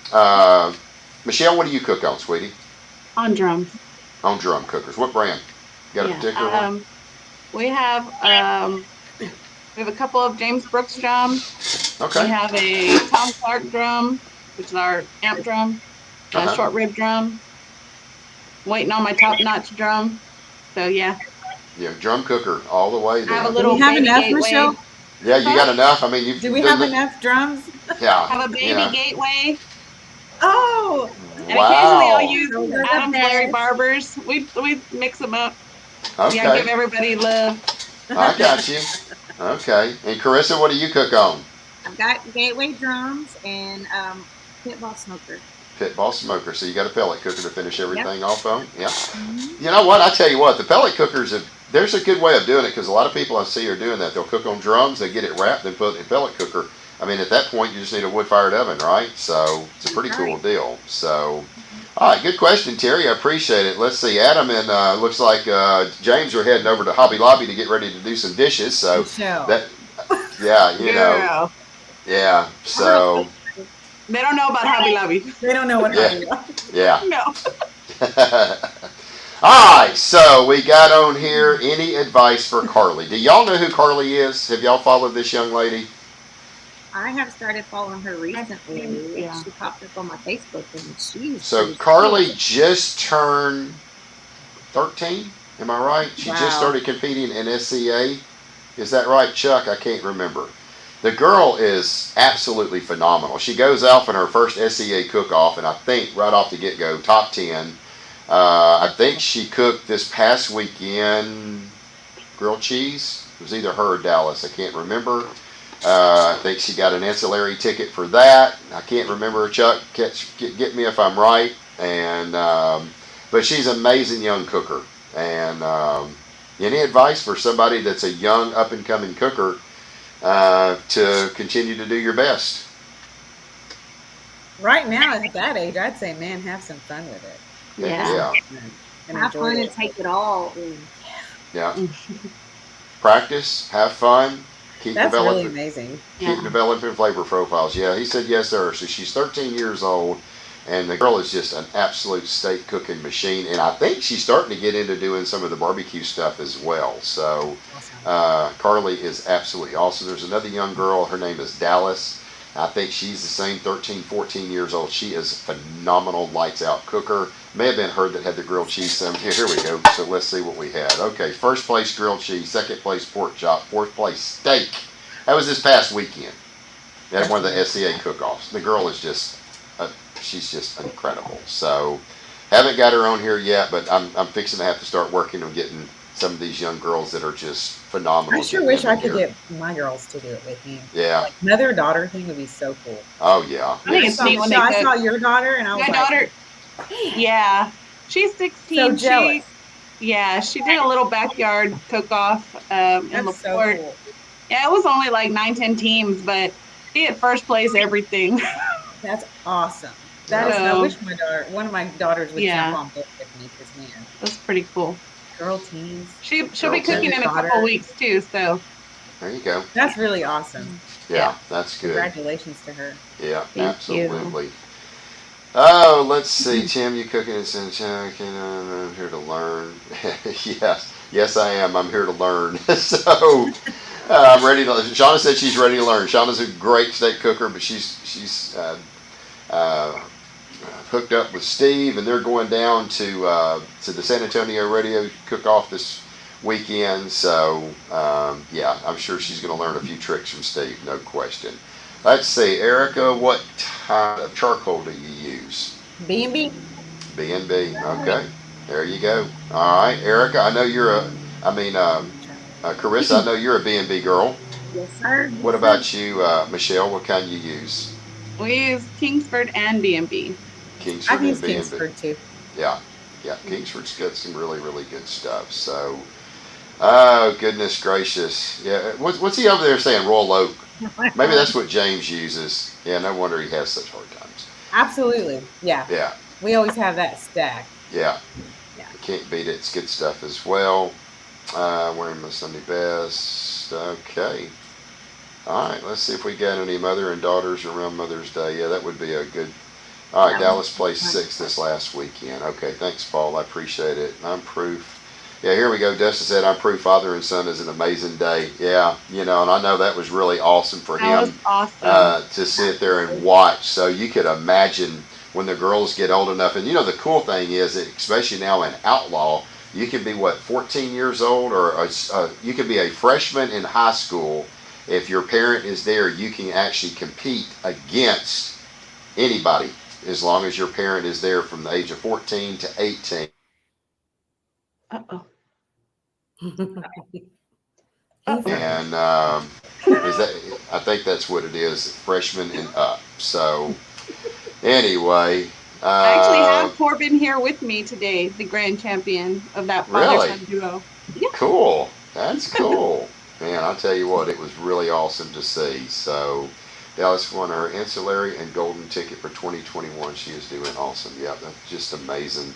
Speaker 1: Michelle, what do you cook on, sweetie?
Speaker 4: On drums.
Speaker 1: On drum cookers. What brand? You got a particular one?
Speaker 4: We have a couple of James Brooks drums.
Speaker 1: Okay.
Speaker 4: We have a Tom Clark drum, which is our amp drum. short rib drum. Waiting on my top notch drum. So yeah.
Speaker 1: Yeah, drum cooker all the way
Speaker 4: I have a
Speaker 1: then.
Speaker 3: Do we
Speaker 4: little
Speaker 3: have
Speaker 4: baby
Speaker 3: enough,
Speaker 4: gateway.
Speaker 3: Michelle?
Speaker 1: Yeah, you got enough. I mean, you've
Speaker 3: Do we
Speaker 1: done
Speaker 3: have enough drums?
Speaker 1: Yeah,
Speaker 4: Have a baby gateway.
Speaker 3: Oh,
Speaker 4: And occasionally I'll
Speaker 1: Wow.
Speaker 4: use
Speaker 2: Those are the
Speaker 4: Adam's Larry
Speaker 2: best.
Speaker 4: Barbers. We mix them up. Yeah,
Speaker 1: Okay,
Speaker 4: give everybody love.
Speaker 1: I got you. Okay, and Karissa, what do you cook on?
Speaker 2: I've got gateway drums and pit boss smoker.
Speaker 1: Pitball smoker. So you got a pellet cooker to finish everything off on. Yeah.
Speaker 2: Mm-hmm.
Speaker 1: You know what? I tell you what, the pellet cookers. There's a good way of doing it because a lot of people I see are doing that. They'll cook on drums, they get it wrapped, then put it in a pellet cooker. I mean, at that point, you just need a wood-fired oven, right? So it's a pretty cool deal. So, all right, good question, Terry. I appreciate it. Let's see, Adam and looks like James are heading over to Hobby Lobby to get ready to do some dishes. So
Speaker 3: Michelle.
Speaker 1: that, yeah, you know,
Speaker 4: Girl.
Speaker 1: yeah. So
Speaker 4: They don't know about Hobby Lobby.
Speaker 3: They don't know what
Speaker 1: Yeah.
Speaker 3: Hobby Lobby.
Speaker 1: yeah.
Speaker 4: No.
Speaker 1: All right, so we got on here. Any advice for Carly? Do y'all know who Carly is? Have y'all followed this young lady?
Speaker 2: I have started following her recently.
Speaker 4: Yeah.
Speaker 2: She popped up on my Facebook and she's
Speaker 1: So Carly just turned 13. Am I right? She
Speaker 3: Wow.
Speaker 1: just started competing in SCA. Is that right, Chuck? I can't remember. The girl is absolutely phenomenal. She goes off in her first SCA cook-off, and I think right off the get-go, top 10. I think she cooked this past weekend grilled cheese. It was either her or Dallas. I can't remember. I think she got an ancillary ticket for that. I can't remember. Chuck, get me if I'm right. And but she's an amazing young cooker. And any advice for somebody that's a young, up-and-coming cooker to continue to do your best?
Speaker 3: Right now, at that age, I'd say, man, have some fun with it.
Speaker 1: Yeah.
Speaker 3: And
Speaker 2: have
Speaker 3: enjoy
Speaker 2: fun
Speaker 3: it.
Speaker 2: and take it all in.
Speaker 1: Yeah. Practice, have fun, keep
Speaker 3: That's really
Speaker 1: developing.
Speaker 3: amazing.
Speaker 1: Keep developing flavor profiles. Yeah, he said yes, sir. So she's 13 years old, and the girl is just an absolute steak cooking machine. And I think she's starting to get into doing some of the barbecue stuff as well. So
Speaker 3: Awesome.
Speaker 1: Carly is absolutely awesome. There's another young girl. Her name is Dallas. I think she's the same, 13, 14 years old. She is a phenomenal lights out cooker. May have been her that had the grilled cheese. Here we go. So let's see what we had. Okay, first place grilled cheese, second place pork chop, fourth place steak. That was this past weekend. They had one of the SCA cook-offs. The girl is just, she's just incredible. So haven't got her on here yet, but I'm fixing to have to start working on getting some of these young girls that are just phenomenal.
Speaker 3: I sure wish I could get my girls to do it with me.
Speaker 1: Yeah.
Speaker 3: Like, mother-daughter thing would be so cool.
Speaker 1: Oh yeah.
Speaker 4: I think
Speaker 3: I
Speaker 4: it's
Speaker 3: saw,
Speaker 4: neat when they
Speaker 3: I
Speaker 4: cook.
Speaker 3: saw your daughter, and I was
Speaker 4: My
Speaker 3: like,
Speaker 4: daughter, yeah, she's 16.
Speaker 3: So jealous.
Speaker 4: She did a little backyard cook-off in
Speaker 3: That's so
Speaker 4: LaPorte.
Speaker 3: cool.
Speaker 4: Yeah, it was only like 9-10 teams, but she had first place everything.
Speaker 3: That's awesome. That is. I wish one of my daughters would jump on board with me, because man,
Speaker 4: That's pretty cool.
Speaker 3: girl teens.
Speaker 4: She'll
Speaker 1: Girl
Speaker 4: be cooking
Speaker 1: teens.
Speaker 4: in a couple weeks too. So
Speaker 1: There you go.
Speaker 3: That's really awesome.
Speaker 1: Yeah, that's good.
Speaker 3: Congratulations to her.
Speaker 1: Yeah,
Speaker 4: Thank you.
Speaker 1: absolutely. Oh, let's see, Tim, you cooking in Sunshine? I'm here to learn. yes, I am. I'm here to learn. So I'm ready to. Shauna said she's ready to learn. Shauna's a great steak cooker, but she's hooked up with Steve, and they're going down to the San Antonio Radio cook-off this weekend. So yeah, I'm sure she's going to learn a few tricks from Steve, no question. Let's see, Arica, what kind of charcoal do you use?
Speaker 3: B&B.
Speaker 1: B&B. Okay, there you go. All right, Arica, I know you're Karissa, I know you're a B&B girl.
Speaker 2: Yes, sir.
Speaker 1: What about you, Michelle? What kind you use?
Speaker 4: we use Kingsford and B&B.
Speaker 1: Kingsford
Speaker 3: I've used
Speaker 1: and B&B.
Speaker 3: Kingsford too.
Speaker 1: Yeah, Kingsford's got some really, really good stuff. So, oh goodness gracious, yeah. What's he over there saying? Royal Oak. Maybe that's what James uses. Yeah, no wonder he has such hard times.
Speaker 3: Absolutely. Yeah.
Speaker 1: Yeah,
Speaker 3: We always have that stack.
Speaker 1: yeah.
Speaker 3: Yeah.
Speaker 1: You can't beat it. It's good stuff as well. Wearing my Sunday best. Okay. All right. Let's see if we got any mother and daughters around Mother's Day. Yeah, that would be a good. All right.
Speaker 2: Yeah.
Speaker 1: Dallas placed 6th this last weekend. Okay. Thanks, Paul. I appreciate it. I'm proof. Yeah, here we go. Dustin said, I'm proof Father and Son is an amazing day. Yeah, and I know that was really awesome for
Speaker 4: That
Speaker 1: him
Speaker 4: was awesome.
Speaker 1: to sit there and watch. So you could imagine when the girls get old enough. And the cool thing is that especially now in Outlaw, you can be 14 years old, or you can be a freshman in high school. If your parent is there, you can actually compete against anybody as long as your parent is there from the age of 14 to 18.
Speaker 4: Uh-oh.
Speaker 1: And is that? I think that's what it is, freshman and up. So anyway,
Speaker 4: I actually have Corbin here with me today, the grand champion of that father-son duo. Yeah.
Speaker 1: Cool. That's cool. Man, I'll tell you what, it was really awesome to see. So Dallas won her ancillary and golden ticket for 2021. She is doing awesome. Yeah, that's just amazing.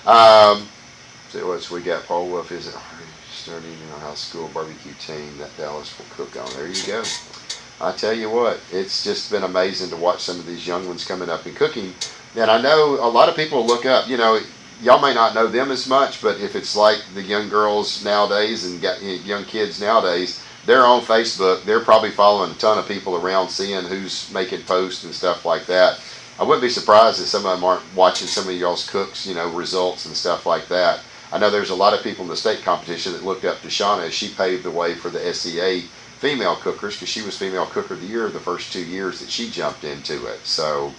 Speaker 1: So what we got? Paul Wolf is it starting high school barbecue team that Dallas will cook on. There you go. I tell you what, it's just been amazing to watch some of these young ones coming up and cooking. And I know a lot of people look up, y'all may not know them as much, but if it's like the young girls nowadays and young kids nowadays, they're on Facebook. They're probably following a ton of people around, seeing who's making posts and stuff like that. I wouldn't be surprised if some of them aren't watching some of y'all's cooks, results and stuff like that. I know there's a lot of people in the state competition that looked up to Shauna as she paved the way for the SCA female cookers, because she was Female Cooker of the Year the first 2 years that she jumped into it. So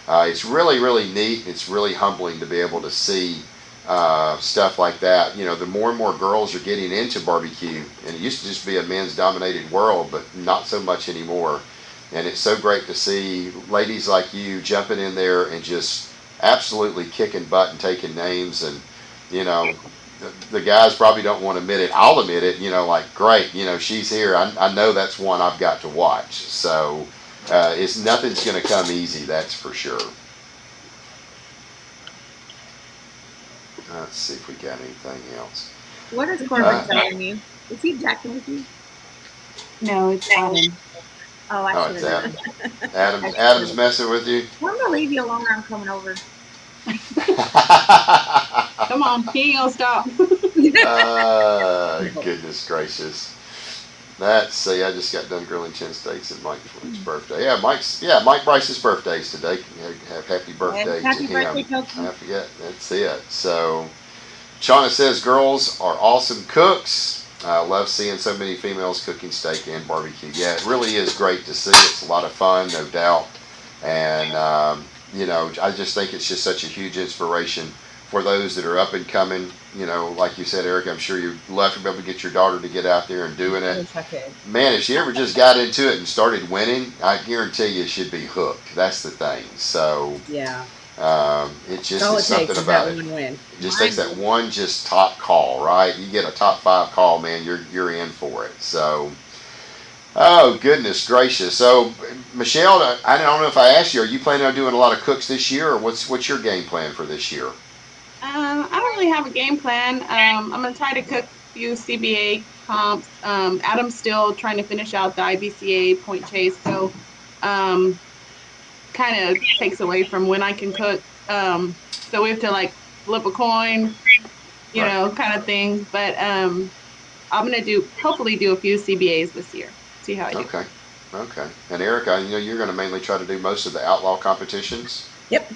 Speaker 1: it's really, really neat. It's really humbling to be able to see stuff like that. The more and more girls are getting into barbecue, and it used to just be a men's dominated world, but not so much anymore. And it's so great to see ladies like you jumping in there and just absolutely kicking butt and taking names. And the guys probably don't want to admit it. I'll admit it, like, great, she's here. I know that's one I've got to watch. So nothing's going to come easy, that's for sure. Let's see if we got anything else.
Speaker 2: What is Corbin telling you? Is he jacking with you?
Speaker 4: No, it's Adam.
Speaker 2: Oh, I should have
Speaker 1: Adam. Adam's messing with you?
Speaker 2: I'm going to leave you alone or I'm coming over.
Speaker 4: Come on, he ain't gonna stop.
Speaker 1: Goodness gracious. Let's see, I just got done grilling chin steaks at Mike's birthday. Mike Bryce's birthday is today. Happy birthday
Speaker 2: happy
Speaker 1: to
Speaker 2: birthday,
Speaker 1: him.
Speaker 2: Coach.
Speaker 1: I forget, that's it. So, Shauna says, girls are awesome cooks. Love seeing so many females cooking steak and barbecue. Yeah, it really is great to see. It's a lot of fun, no doubt. And, I just think it's just such a huge inspiration for those that are up and coming. Like you said, Eric, I'm sure you'd love to be able to get your daughter to get out there and doing it. Man, if she ever just got into it and started winning, I guarantee you she'd be hooked. That's the thing. So,
Speaker 3: yeah.
Speaker 1: It just is something about it.
Speaker 3: Win.
Speaker 1: It just takes that one just top call, right? You get a top 5 call, man, you're in for it. So, oh goodness gracious. So, Michelle, I don't know if I asked you, are you planning on doing a lot of cooks this year, or what's your game plan for this year?
Speaker 4: I don't really have a game plan. I'm gonna try to cook a few CBA comps. Adam's still trying to finish out the IBCA Point Chase, so kind of takes away from when I can cook. So we have to like flip a coin, kind of thing. But I'm gonna hopefully do a few CBAs this year. See how I do.
Speaker 1: Okay. And Erica, you're gonna mainly try to do most of the outlaw competitions.
Speaker 3: Yep.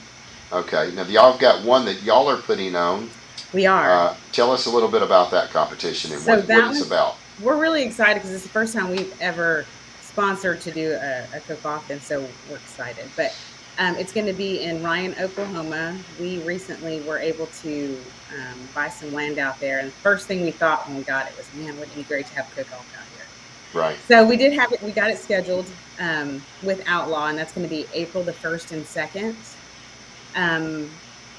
Speaker 1: Okay. Now y'all have got one that y'all are putting on.
Speaker 3: We are.
Speaker 1: Tell us a little bit about that competition and what it's about.
Speaker 3: We're really excited because it's the first time we've ever sponsored to do a cook-off, and so we're excited. But it's going to be in Ryan, Oklahoma. We recently were able to buy some land out there, and the first thing we thought when we got it was, man, wouldn't it be great to have a cook-off out here?
Speaker 1: Right.
Speaker 3: So we did have it. We got it scheduled with Outlaw, and that's going to be April the 1st and 2nd.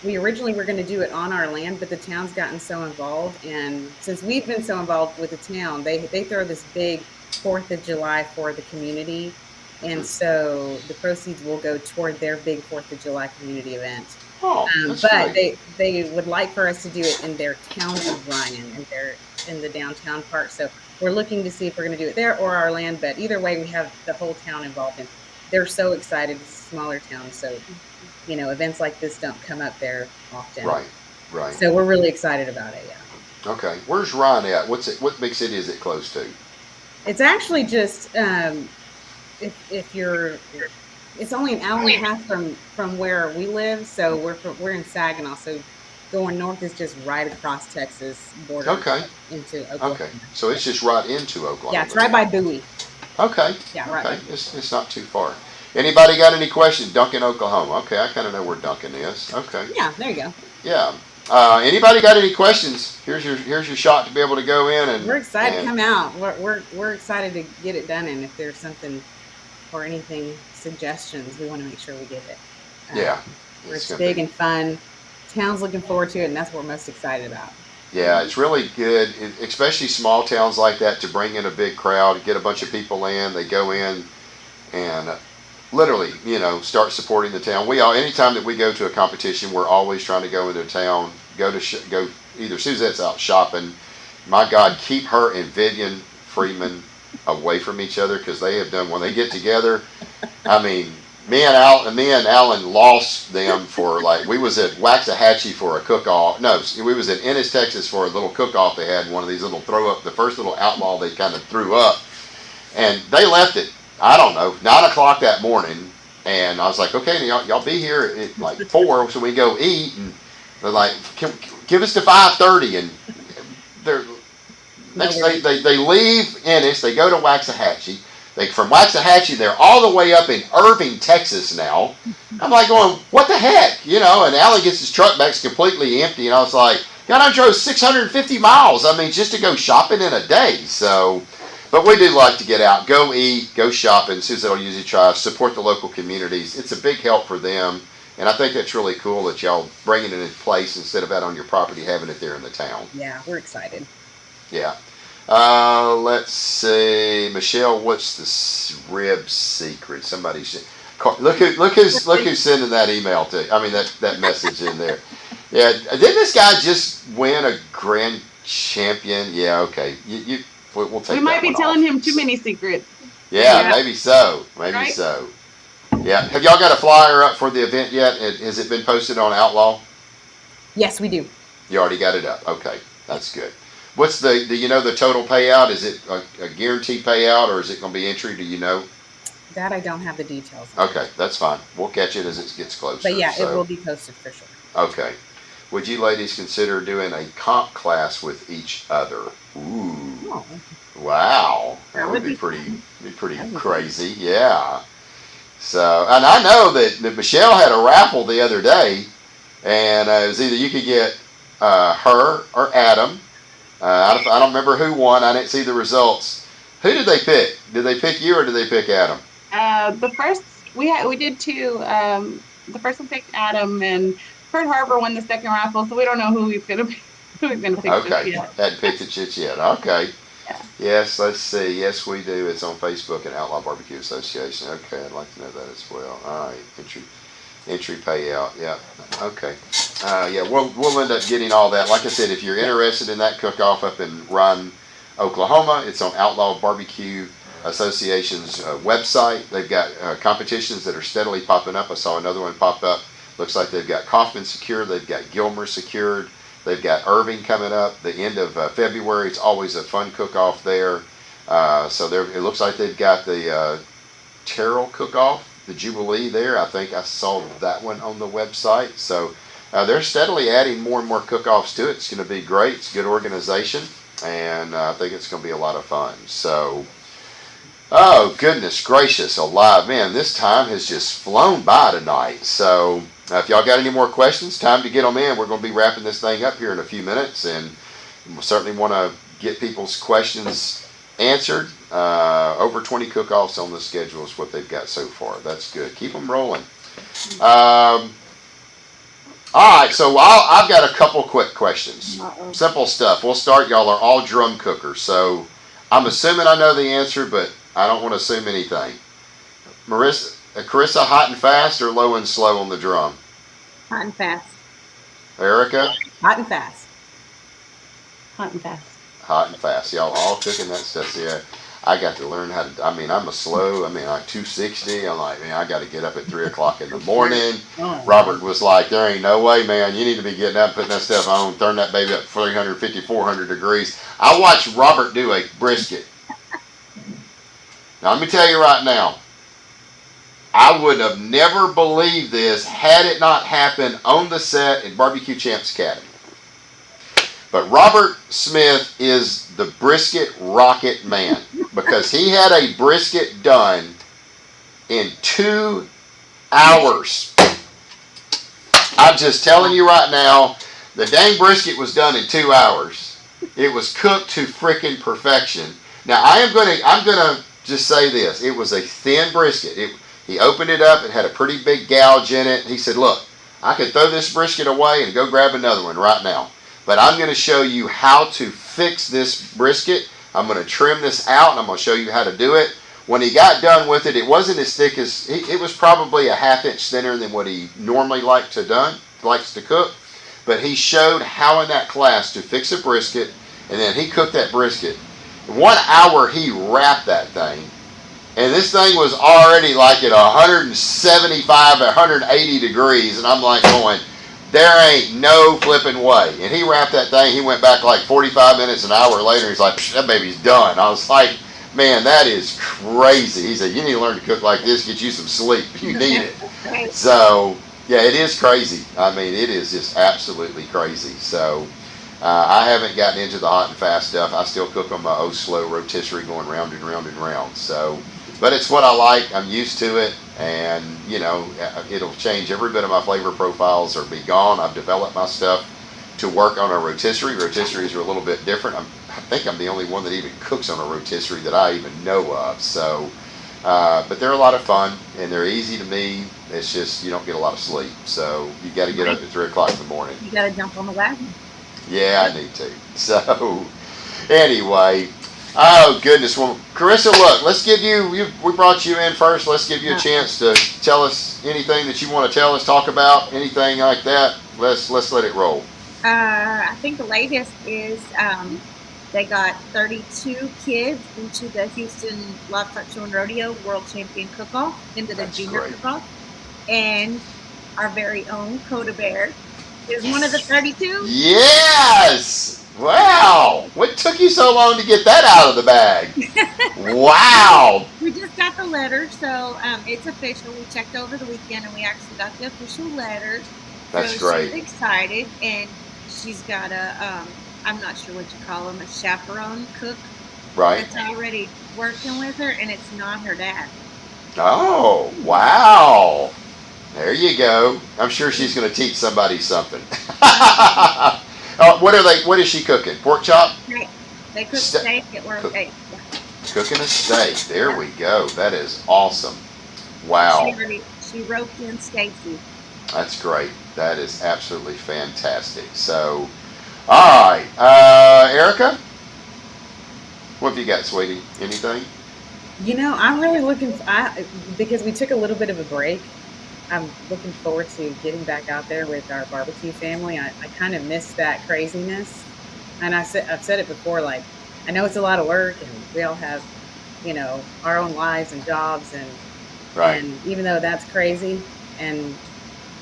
Speaker 3: We originally were going to do it on our land, but the town's gotten so involved, and since we've been so involved with the town, they throw this big 4th of July for the community, and so the proceeds will go toward their big 4th of July community event. But they would like for us to do it in their town of Ryan, in the downtown part. So we're looking to see if we're going to do it there or our land, but either way, we have the whole town involved, and they're so excited. It's a smaller town, so events like this don't come up there often.
Speaker 1: Right.
Speaker 3: So we're really excited about it, yeah.
Speaker 1: Okay. Where's Ryan at? What big city is it close to?
Speaker 3: It's actually just if you're it's only an hour and a half from where we live, so we're in Saginaw, so going north is just right across Texas border
Speaker 1: Okay.
Speaker 3: into Oklahoma.
Speaker 1: Okay. So it's just right into Oklahoma.
Speaker 3: Yeah, it's right by Bowie.
Speaker 1: Okay.
Speaker 3: Yeah, right.
Speaker 1: Okay. It's not too far. Anybody got any questions? Duncan, Oklahoma. Okay, I kind of know where Duncan is. Okay.
Speaker 3: Yeah, there you go.
Speaker 1: Yeah. Anybody got any questions? Here's your shot to be able to go in and.
Speaker 3: We're excited to come out. We're excited to get it done, and if there's something or anything suggestions, we want to make sure we get it.
Speaker 1: Yeah.
Speaker 3: It's big and fun. Town's looking forward to it, and that's what we're most excited about.
Speaker 1: Yeah, it's really good, especially small towns like that, to bring in a big crowd, get a bunch of people in. They go in and literally, start supporting the town. Anytime that we go to a competition, we're always trying to go into town, go either Suzette's out shopping. My God, keep her and Vivian Freeman away from each other, because they have done, when they get together, I mean, me and Alan lost them for, like, we was at Waxahachie for a cook-off. No, we was at Ennis, Texas for a little cook-off. They had one of these little the first little outlaw they kind of threw up. And they left it, I don't know, 9 o'clock that morning. And I was like, okay, y'all be here at like 4 so we go eat. And they're like, give us to 5:30. And they're, they leave Ennis, they go to Waxahachie. From Waxahachie, they're all the way up in Irving, Texas now. I'm like going, what the heck? And Alan gets his truck back completely empty. And I was like, God, I drove 650 miles. I mean, just to go shopping in a day. So, but we do like to get out, go eat, go shopping. Susan will usually try to support the local communities. It's a big help for them. And I think that's really cool that y'all bringing it in place instead of out on your property, having it there in the town.
Speaker 3: Yeah, we're excited.
Speaker 1: Yeah. Let's see, Michelle. What's the rib secret? Somebody should look who's sending that email to. I mean that message in there. Yeah, didn't this guy just win a grand champion? Yeah, okay. We'll take.
Speaker 4: We might
Speaker 1: that
Speaker 4: be
Speaker 1: one
Speaker 4: telling
Speaker 1: off.
Speaker 4: him too many secrets.
Speaker 1: Yeah, maybe so. Maybe
Speaker 4: right?
Speaker 1: so. Yeah. Have y'all got a flyer up for the event yet? Has it been posted on Outlaw?
Speaker 3: Yes, we do.
Speaker 1: You already got it up. Okay, that's good. What's the total payout? Is it a guaranteed payout, or is it going to be entry? Do you know?
Speaker 3: That I don't have the details
Speaker 1: on. Okay, that's fine. We'll catch it as it gets closer.
Speaker 3: But yeah, it will be posted for sure.
Speaker 1: Okay. Would you ladies consider doing a comp class with each other? Ooh. Oh. Wow. That would be pretty crazy. Yeah. So, and I know that Michelle had a raffle the other day, and it was either you could get her or Adam. I don't remember who won. I didn't see the results. Who did they pick? Did they pick you or did they pick Adam?
Speaker 4: The first we did two. The first one picked Adam, and Kurt Harbor won the second raffle. So we don't know who he's gonna pick.
Speaker 1: Okay, hadn't picked it just yet. Okay.
Speaker 4: Yeah.
Speaker 1: Yes, let's see. Yes, we do. It's on Facebook and Outlaw Barbecue Association. Okay, I'd like to know that as well. All right, entry payout. Yeah. Okay. Yeah, we'll end up getting all that. Like I said, if you're interested in that cook-off up in Run, Oklahoma, it's on Outlaw Barbecue Association's website. They've got competitions that are steadily popping up. I saw another one pop up. Looks like they've got Kaufman secured. They've got Gilmer secured. They've got Irving coming up the end of February. It's always a fun cook-off there. So it looks like they've got the Terrell cook-off, the Jubilee there. I think I saw that one on the website. So they're steadily adding more and more cook-offs to it. It's going to be great. It's a good organization, and I think it's going to be a lot of fun. So, oh, goodness gracious alive. Man, this time has just flown by tonight. So if y'all got any more questions, time to get them in. We're going to be wrapping this thing up here in a few minutes, and we certainly want to get people's questions answered. Over 20 cook-offs on the schedule is what they've got so far. That's good. Keep them rolling. All right, so I've got a couple quick questions. Simple stuff. We'll start. Y'all are all drum cookers, so I'm assuming I know the answer, but I don't want to assume anything. Karissa, hot and fast or low and slow on the drum?
Speaker 2: Hot and fast.
Speaker 1: Erica?
Speaker 3: Hot and fast.
Speaker 4: Hot and fast.
Speaker 1: Hot and fast. Y'all all cooking that stuff. Yeah, I got to learn how to. I mean, I'm a slow. I mean, like 260. I'm like, man, I got to get up at 3 o'clock in the morning. Robert was like, there ain't no way, man. You need to be getting up, putting that stuff on, turn that baby up 350, 400 degrees. I watched Robert do a brisket. Now, let me tell you right now, I would have never believed this had it not happened on the set at BBQ Champs Academy. But Robert Smith is the brisket rocket man because he had a brisket done in 2 hours. I'm just telling you right now, the dang brisket was done in 2 hours. It was cooked to freaking perfection. Now I'm gonna just say this: it was a thin brisket. He opened it up; it had a pretty big gouge in it. He said, "Look, I could throw this brisket away and go grab another one right now, but I'm going to show you how to fix this brisket. I'm going to trim this out, and I'm going to show you how to do it." When he got done with it, it wasn't as thick as it was probably a ½ inch thinner than what he normally likes to cook. But he showed how in that class to fix a brisket, and then he cooked that brisket. 1 hour he wrapped that thing, and this thing was already like at 175, 180 degrees, and I'm like going, there ain't no flipping way. And he wrapped that thing. He went back like 45 minutes, an hour later. He's like, that baby's done. I was like, man, that is crazy. He said, you need to learn to cook like this, get you some sleep. You need it. So, yeah, it is crazy. I mean, it is just absolutely crazy. So, I haven't gotten into the hot and fast stuff. I still cook on my slow rotisserie going round and round and round. So, but it's what I like. I'm used to it. And, you know, it'll change every bit of my flavor profiles or be gone. I've developed my stuff to work on a rotisserie. Rotisseries are a little bit different. I think I'm the only one that even cooks on a rotisserie that I even know of. So, but they're a lot of fun and they're easy to me. It's just you don't get a lot of sleep. So you got to get up at 3 o'clock in the morning.
Speaker 2: You got to jump on the wagon.
Speaker 1: Yeah, I need to. So, anyway. Oh, goodness. Well, Karissa, look, let's give we brought you in first. Let's give you a chance to tell us anything that you want to tell us, talk about, anything like that. Let's let it roll.
Speaker 2: I think the latest is they got 32 kids into the Houston Livestock Show and Rodeo World Champion Cook-Off, into the junior cook-off. And our very own Coda Bear is one of the 32.
Speaker 1: Yes! Wow! What took you so long to get that out of the bag? Wow!
Speaker 2: We just got the letter, so it's official. We checked over the weekend, and we actually got the official letter.
Speaker 1: That's
Speaker 2: so
Speaker 1: great.
Speaker 2: She's excited, and she's got I'm not sure what you call him, a chaperone cook.
Speaker 1: Right.
Speaker 2: That's already working with her, and it's not her dad.
Speaker 1: Oh, wow! There you go. I'm sure she's going to teach somebody something. What is she cooking? Pork chop?
Speaker 2: Right. They cook steak at work. Yeah.
Speaker 1: Cooking a steak. There we go. That is awesome. Wow.
Speaker 2: She roped in Stacy.
Speaker 1: That's great. That is absolutely fantastic. So, all right. Arica? What have you got, sweetie? Anything?
Speaker 3: You know, I'm really because we took a little bit of a break. I'm looking forward to getting back out there with our barbecue family. I kind of miss that craziness. And I've said it before, like, I know it's a lot of work and we all have, you know, our own lives and jobs and even though that's crazy and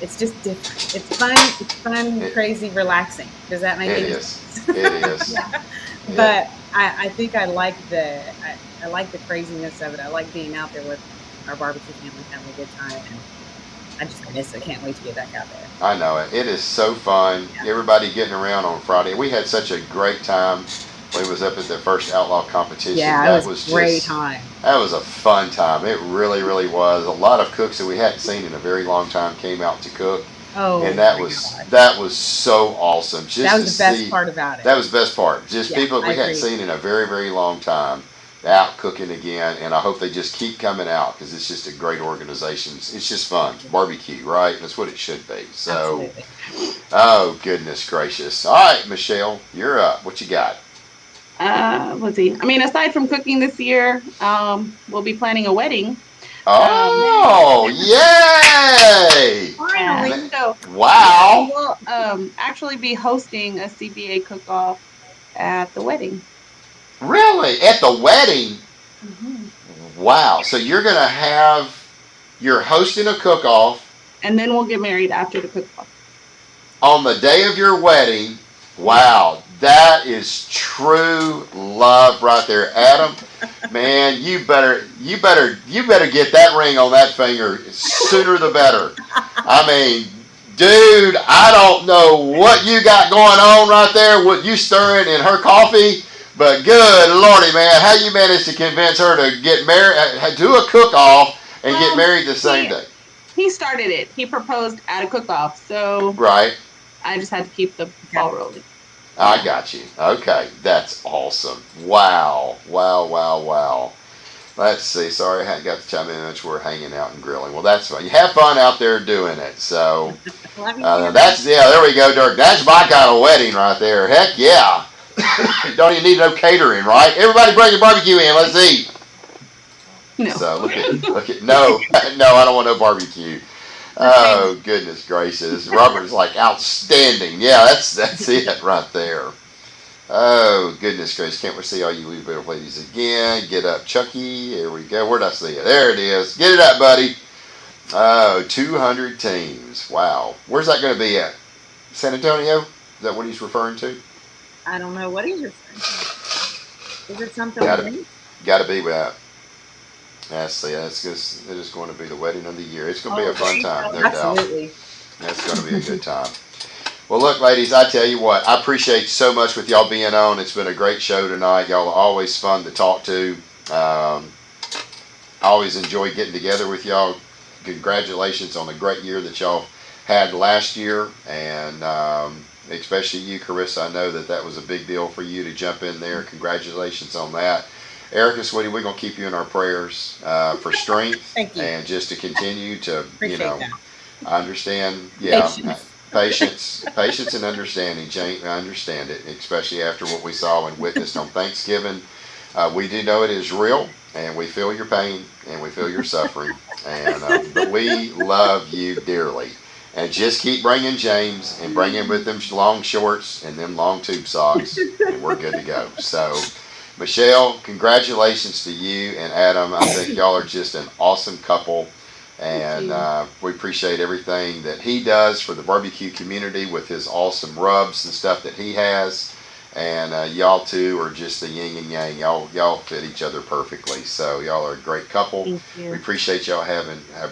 Speaker 3: it's just different. It's fun, crazy, relaxing. Does that make any sense?
Speaker 1: It is.
Speaker 3: But I think I like I like the craziness of it. I like being out there with our barbecue family, having a good time. And I just miss it. Can't wait to get back out there.
Speaker 1: I know it. It is so fun. Yeah. Everybody getting around on Friday. We had such a great time. We was up at the first outlaw competition.
Speaker 3: Yeah, that was a great time.
Speaker 1: That was a fun time. It really, really was. A lot of cooks that we hadn't seen in a very long time came out to cook.
Speaker 3: Oh,
Speaker 1: and that was so awesome. Just
Speaker 3: that was the best part about it.
Speaker 1: That was the best part. Just people we hadn't seen in a very, very long time out cooking again, and I hope they just keep coming out because it's just a great organization. It's just fun. Barbecue, right? That's what it should be. So, absolutely. Oh, goodness gracious. All right, Michelle, you're up. What you got?
Speaker 4: Let's see. I mean, aside from cooking this year, we'll be planning a wedding.
Speaker 1: Oh, yay!
Speaker 2: Finally.
Speaker 4: So,
Speaker 1: wow.
Speaker 4: We'll actually be hosting a CBA cook-off at the wedding.
Speaker 1: Really? At the wedding?
Speaker 4: Mm-hmm.
Speaker 1: Wow. So you're hosting a cook-off.
Speaker 4: And then we'll get married after the cook-off.
Speaker 1: On the day of your wedding. Wow. That is true love right there, Adam. Man, you better get that ring on that finger sooner the better. I mean, dude, I don't know what you got going on right there, what you stirring in her coffee, but good lordy, man, how you managed to convince her to get married, do a cook-off, and get married the same day?
Speaker 4: He started it. He proposed at a cook-off, so
Speaker 1: right.
Speaker 4: I just had to keep the ball rolling.
Speaker 1: I got you. Okay, that's awesome. Wow, wow, wow, wow. Let's see. Sorry, I hadn't got to chime in much. We're hanging out and grilling. Well, that's fun. You have fun out there doing it. So that's there we go, Dirk. That's my kind of wedding right there. Heck yeah. Don't even need no catering, right? Everybody bring your barbecue in. Let's eat.
Speaker 4: No.
Speaker 1: So look at no, I don't want no barbecue. Oh goodness gracious! Robert is like outstanding. Yeah, that's it right there. Oh goodness gracious! Can't we see all you little ladies again? Get up, Chucky. Here we go. Where'd I see it? There it is. Get it up, buddy. Oh, 200 teams. Wow. Where's that going to be at? San Antonio? Is that what he's referring to?
Speaker 2: I don't know what he's referring to. Is it something?
Speaker 1: Got to be with that. Let's see. It is going to be the wedding of the year. It's going to be a fun time, no doubt.
Speaker 3: Absolutely.
Speaker 1: That's going to be a good time. Well, look, ladies, I tell you what, I appreciate so much with y'all being on. It's been a great show tonight. Y'all are always fun to talk to. I always enjoy getting together with y'all. Congratulations on the great year that y'all had last year, and especially you, Karissa. I know that was a big deal for you to jump in there. Congratulations on that. Arica, sweetie, we're going to keep you in our prayers for strength.
Speaker 3: Thank you.
Speaker 1: And just to continue to,
Speaker 3: Appreciate that.
Speaker 1: I understand, yeah.
Speaker 3: Patience.
Speaker 1: Patience and understanding, Jane. I understand it, especially after what we saw and witnessed on Thanksgiving. We do know it is real, and we feel your pain, and we feel your suffering, and but we love you dearly. And just keep bringing James, and bring him with them long shorts and them long tube socks, and we're good to go. So, Michelle, congratulations to you and Adam. I think y'all are just an awesome couple. And we appreciate everything that he does for the barbecue community with his awesome rubs and stuff that he has. And y'all two are just the yin and yang. Y'all fit each other perfectly. So y'all are a great couple. We appreciate y'all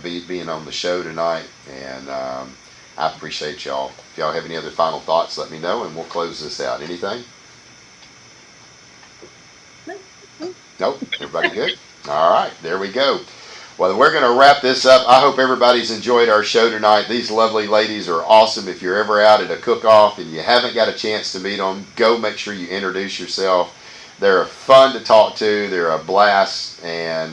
Speaker 1: being on the show tonight. And I appreciate y'all. If y'all have any other final thoughts, let me know, and we'll close this out. Anything? Nope. Everybody good? All right. There we go. Well, we're going to wrap this up. I hope everybody's enjoyed our show tonight. These lovely ladies are awesome. If you're ever out at a cook-off and you haven't got a chance to meet them, go make sure you introduce yourself. They're fun to talk to. They're a blast, and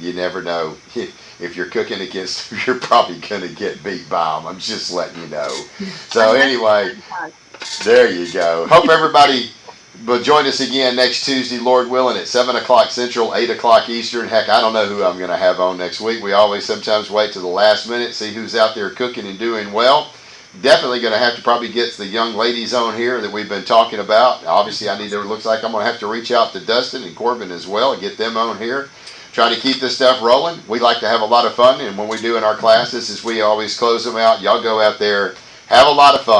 Speaker 1: you never know. If you're cooking against them, you're probably going to get beat by them. I'm just letting you know. So anyway, there you go. Hope everybody... But join us again next Tuesday, Lord willing, at 7 o'clock Central, 8 o'clock Eastern. Heck, I don't know who I'm going to have on next week. We always sometimes wait to the last minute, see who's out there cooking and doing well. Definitely going to have to probably get the young ladies on here that we've been talking about. Obviously, looks like I'm going to have to reach out to Dustin and Corbin as well and get them on here. Try to keep this stuff rolling. We like to have a lot of fun, and when we do in our classes, is we always close them out. Y'all go out there, have a lot of fun.